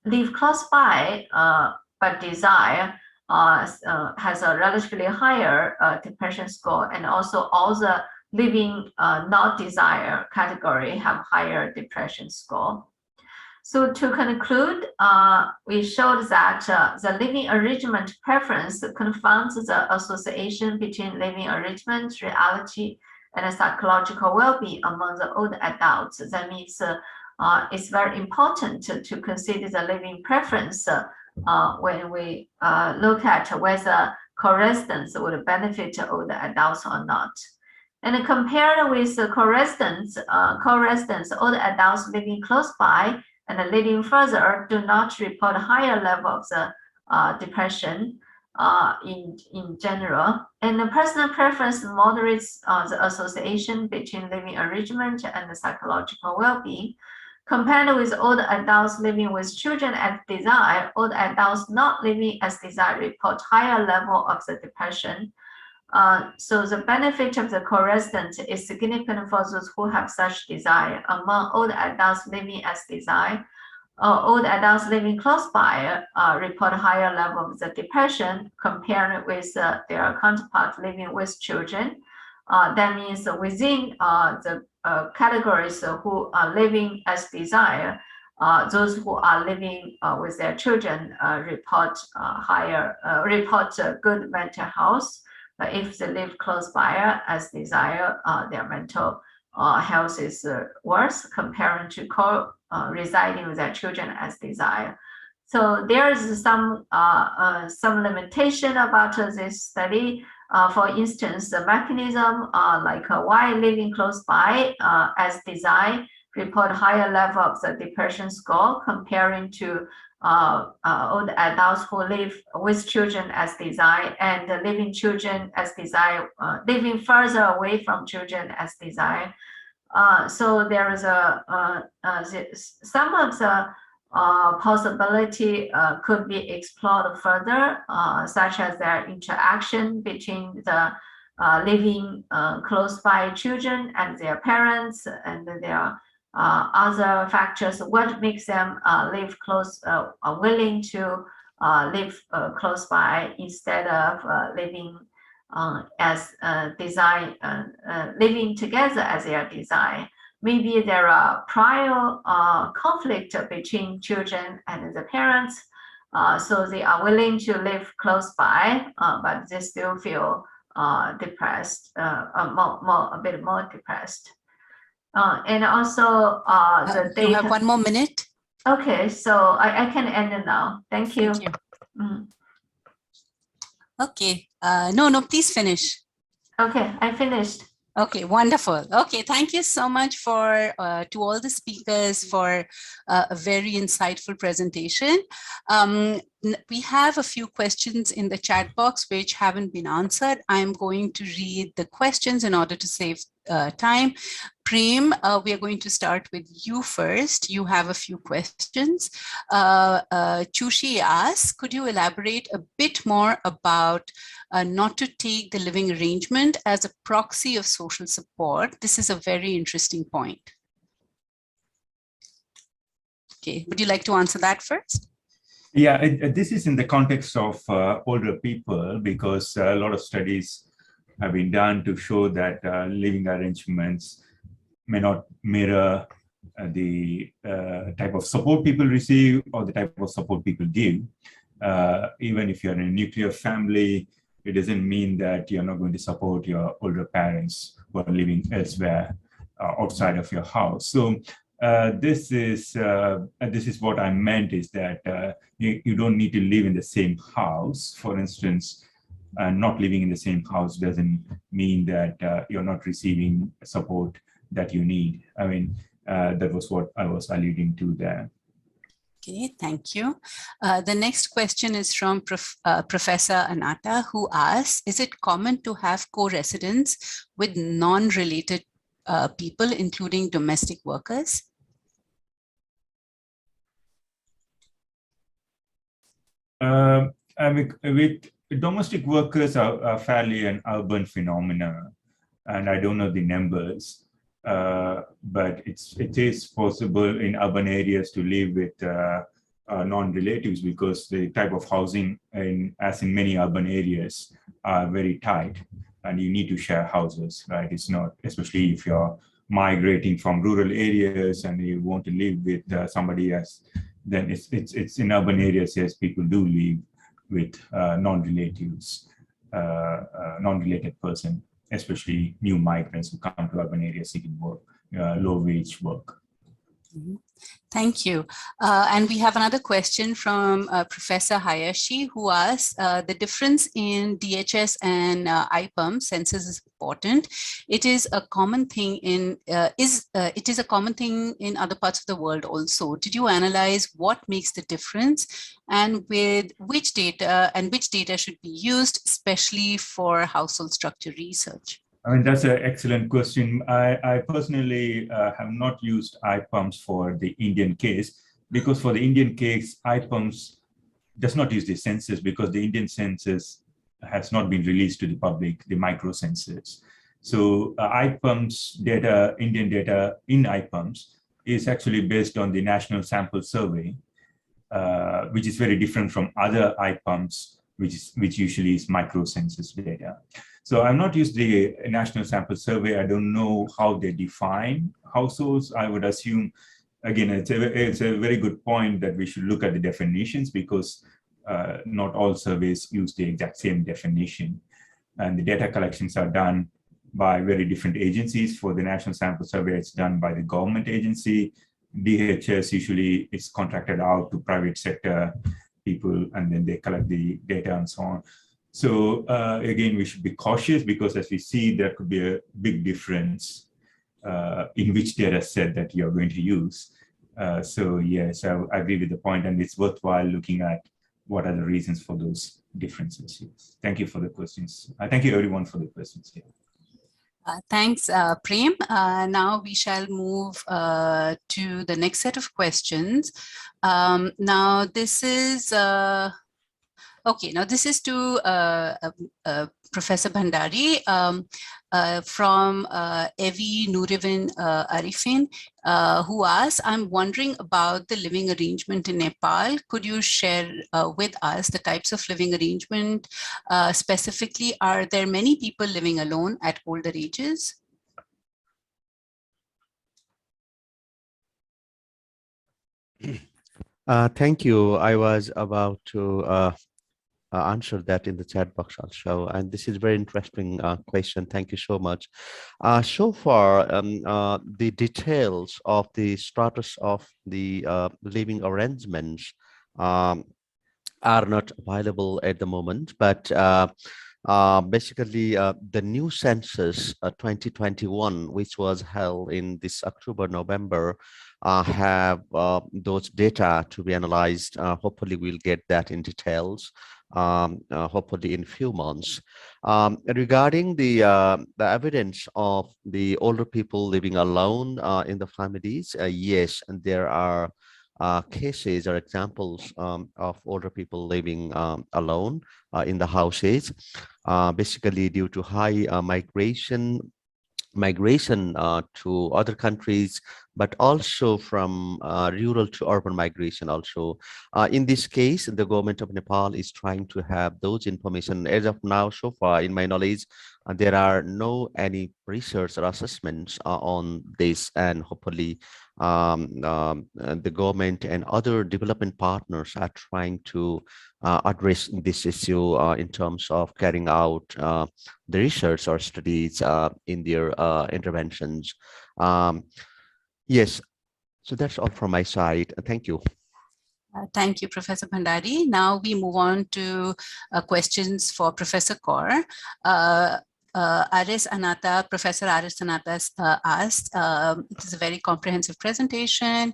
live close by but design has a relatively higher depression score, and also all the living not desire category have higher depression score. So to conclude, we showed that the living arrangement preference confounds the association between living arrangement, reality, and psychological well-being among the old adults. That means it's very important to consider the living preference when we look at whether co-residence would benefit older adults or not. And compared with co-residents, older adults living close by and living further do not report higher level of the depression in general. And the personal preference moderates the association between living arrangement and the psychological well-being. Compared with older adults living with children as desired, older adults not living as desired report higher level of the depression. So the benefit of the co-resident is significant for those who have such desire. Among older adults living as desired, older adults living close by report higher level of the depression compared with their counterpart living with children. That means within the categories who are living as desired, those who are living with their children report good mental health. But if they live close by as desired, their mental health is worse compared to residing with their children as desired. So there is some limitation about this study. For instance, the mechanism like why living close by as desired report higher level of the depression score comparing to older adults who live with children as desired and living children as desired, living further away from children as desired. So there is some of the possibility could be explored further, such as their interaction between the living close by children and their parents and their other factors. What makes them live close, willing to live close by instead of living as design, living together as their design. Maybe there are prior conflict between children and the parents, so they are willing to live close by, but they still feel depressed, a bit more depressed. And also you have 1 more minute. Okay, so I can end it now. Thank you. Thank you. Okay, no, please finish. Okay, I finished. Okay, wonderful. Okay, thank you so much for to all the speakers for a very insightful presentation. We have a few questions in the chat box which haven't been answered. I'm going to read the questions in order to save time. Prem, we are going to start with you first. You have a few questions. Chushi asks, could you elaborate a bit more about not to take the living arrangement as a proxy of social support? This is a very interesting point. Okay, would you like to answer that first? Yeah, this is in the context of older people, because a lot of studies have been done to show that living arrangements may not mirror the type of support people receive or the type of support people give. Even if you're in a nuclear family, it doesn't mean that you're not going to support your older parents who are living elsewhere outside of your house. So this is what I meant, is that you don't need to live in the same house. For instance, not living in the same house doesn't mean that you're not receiving support that you need. I mean, that was what I was alluding to there. Okay, thank you. The next question is from Professor Anata, who asks, is it common to have co-residents with non-related people, including domestic workers? I mean, with domestic workers are fairly an urban phenomenon, and I don't know the numbers, but it is possible in urban areas to live with non-relatives, because the type of housing, as in many urban areas, are very tight, and you need to share houses, right? It's not, especially if you're migrating from rural areas and you want to live with somebody else, then it's in urban areas, yes, people do live with non-relatives, non-related person, especially new migrants who come to urban areas seeking work, low-wage work. Thank you. And we have another question from Professor Hayashi, who asks, the difference in DHS and IPUM census is important. It is a common thing in other parts of the world also. Did you analyze what makes the difference and with which data should be used, especially for household structure research? I mean, that's an excellent question. I personally have not used IPUMS for the Indian case, because for the Indian case, IPUMS does not use the census because the Indian census has not been released to the public, the micro census. So IPUMS data, Indian data in IPUMS is actually based on the National Sample Survey, which is very different from other IPUMS, which usually is micro census data. So I've not used the National Sample Survey. I don't know how they define households. I would assume, again, it's a very good point that we should look at the definitions, because not all surveys use the exact same definition. And the data collections are done by very different agencies. For the National Sample Survey, it's done by the government agency. DHS usually is contracted out to private sector people, and then they collect the data and so on. So again, we should be cautious, because as we see, there could be a big difference in which data set that you're going to use. So yes, I agree with the point, and it's worthwhile looking at what are the reasons for those differences. Yes. Thank you for the questions. Thank you everyone for the questions here. Thanks, Prem. Now we shall move to the next set of questions. Now this is okay. Now this is to Professor Bhandari from Evi Nurivin Arifin, who asks, I'm wondering about the living arrangement in Nepal. Could you share with us the types of living arrangement? Specifically, are there many people living alone at older ages? Thank you. I was about to answer that in the chat box also, and this is a very interesting question. Thank you so much. So far, the details of the status of the living arrangements are not available at the moment, but basically the new census 2021, which was held in this October-November, have those data to be analyzed. Hopefully we'll get that in details, hopefully in a few months. Regarding the evidence of the older people living alone in the families, yes, and there are cases or examples of older people living alone in the houses, basically due to high migration to other countries, but also from rural to urban migration also. In this case, the government of Nepal is trying to have those information. As of now, so far, in my knowledge, there are any research or assessments on this, and hopefully the government and other development partners are trying to address this issue in terms of carrying out the research or studies in their interventions. Yes, so that's all from my side. Thank you. Thank you, Professor Bhandari. Now we move on to questions for Professor Kaur. Professor Aris Anata asked, it is a very comprehensive presentation.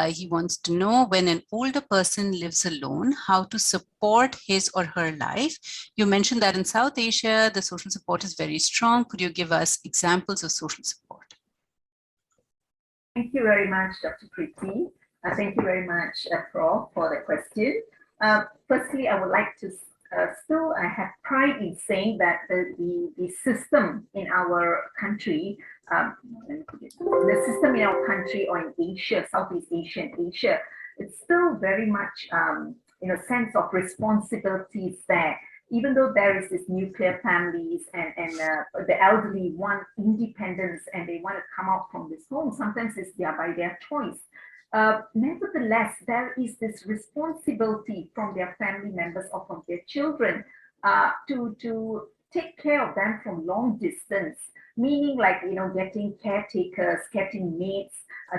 He wants to know, when an older person lives alone, how to support his or her life. You mentioned that in South Asia, the social support is very strong. Could you give us examples of social support? Thank you very much, Dr. Preeti. Thank you very much, Prof, for the question. Firstly, I would like to I have pride in saying that the system in our country, the system in our country or in Asia, Southeast Asia and Asia, it's still very much, sense of responsibilities there. even though there is this nuclear families and the elderly want independence and they want to come out from this home, sometimes it's by their choice. Nevertheless, there is this responsibility from their family members or from their children to take care of them from long distance, meaning like, getting caretakers, getting maids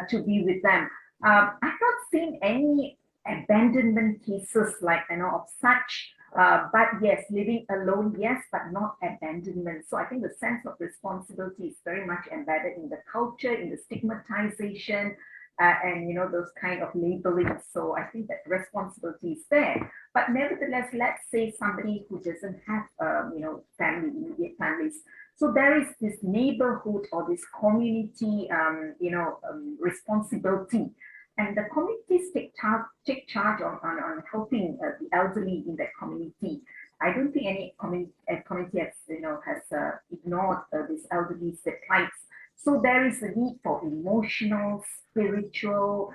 to be with them. I've not seen any abandonment cases like, of such, but yes, living alone, yes, but not abandonment. So I think the sense of responsibility is very much embedded in the culture, in the stigmatization, and those kind of labeling. So I think that responsibility is there. But nevertheless, let's say somebody who doesn't have family, immediate families. So there is this neighborhood or this community responsibility. And the communities take charge on helping the elderly in that community. I don't think any community has ignored this elderly's plights. So there is a need for emotional, spiritual,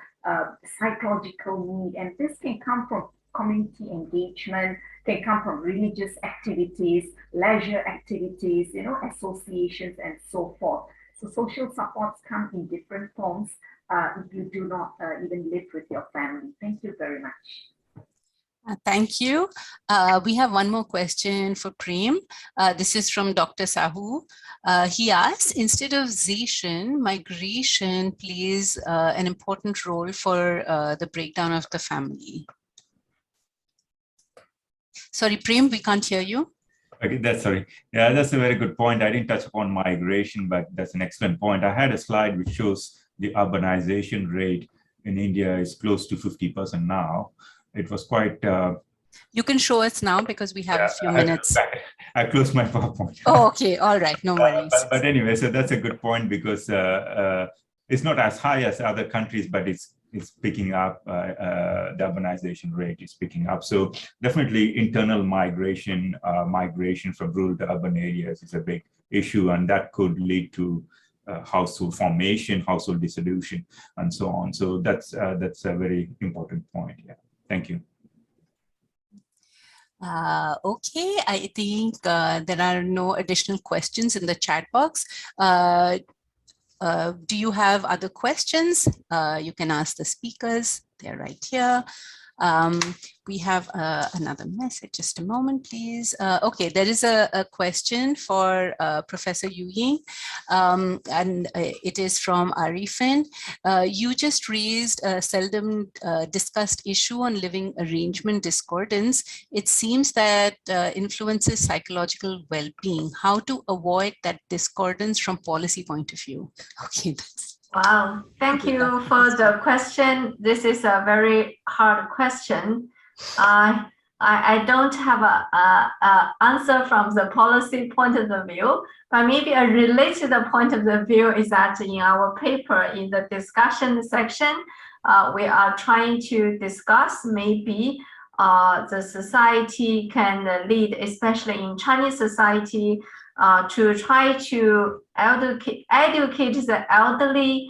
psychological need, and this can come from community engagement, can come from religious activities, leisure activities, associations, and so forth. So social supports come in different forms if you do not even live with your family. Thank you very much. Thank you. We have one more question for Prem. This is from Dr. Sahu. He asks, instead of zation, migration plays an important role for the breakdown of the family. Sorry, Prem, we can't hear you. Okay, sorry. Yeah, that's a very good point. I didn't touch upon migration, but that's an excellent point. I had a slide which shows the urbanization rate in India is close to 50% now. It was quite... You can show us now because we have a few minutes. I closed my PowerPoint. Oh, okay. All right. No worries. But anyway, so that's a good point because it's not as high as other countries, but it's picking up. The urbanization rate is picking up. So definitely internal migration, migration from rural to urban areas is a big issue, and that could lead to household formation, household dissolution, and so on. So that's a very important point. Yeah. Thank you. Okay, I think there are no additional questions in the chat box. Do you have other questions? You can ask the speakers. They're right here. We have another message. Just a moment, please. Okay, there is a question for Professor Yu Ying, and it is from Arifin. You just raised a seldom discussed issue on living arrangement discordance. It seems that influences psychological well-being. How to avoid that discordance from policy point of view? Okay, wow, thank you for the question. This is a very hard question. I don't have a answer from the policy point of the view, but maybe a related point of the view is that in our paper, in the discussion section, we are trying to discuss maybe the society can lead, especially in Chinese society, to try to educate the elderly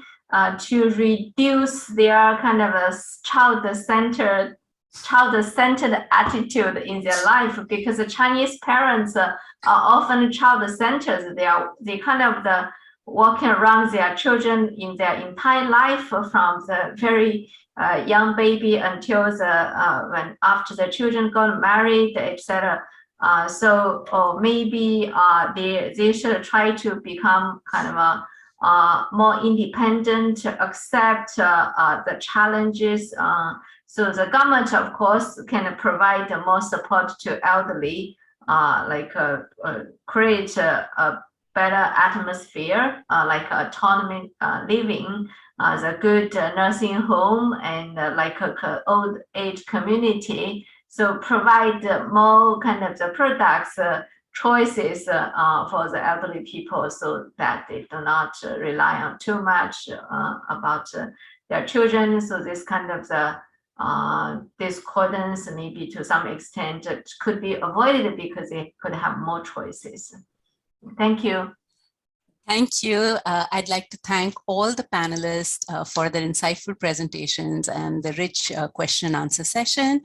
to reduce their kind of a child-centered attitude in their life, because the Chinese parents are often child-centered. They kind of walking around their children in their entire life from the very young baby until when after the children got married, etc. So maybe they should try to become kind of a more independent, accept the challenges. So the government, of course, can provide more support to elderly, like create a better atmosphere, like autonomy living, the good nursing home, and like a old age community. So provide more kind of the products, choices for the elderly people, so that they do not rely on too much about their children. So this kind of the discordance, maybe to some extent, could be avoided because they could have more choices. Thank you. Thank you. I'd like to thank all the panelists for their insightful presentations and the rich question and answer session.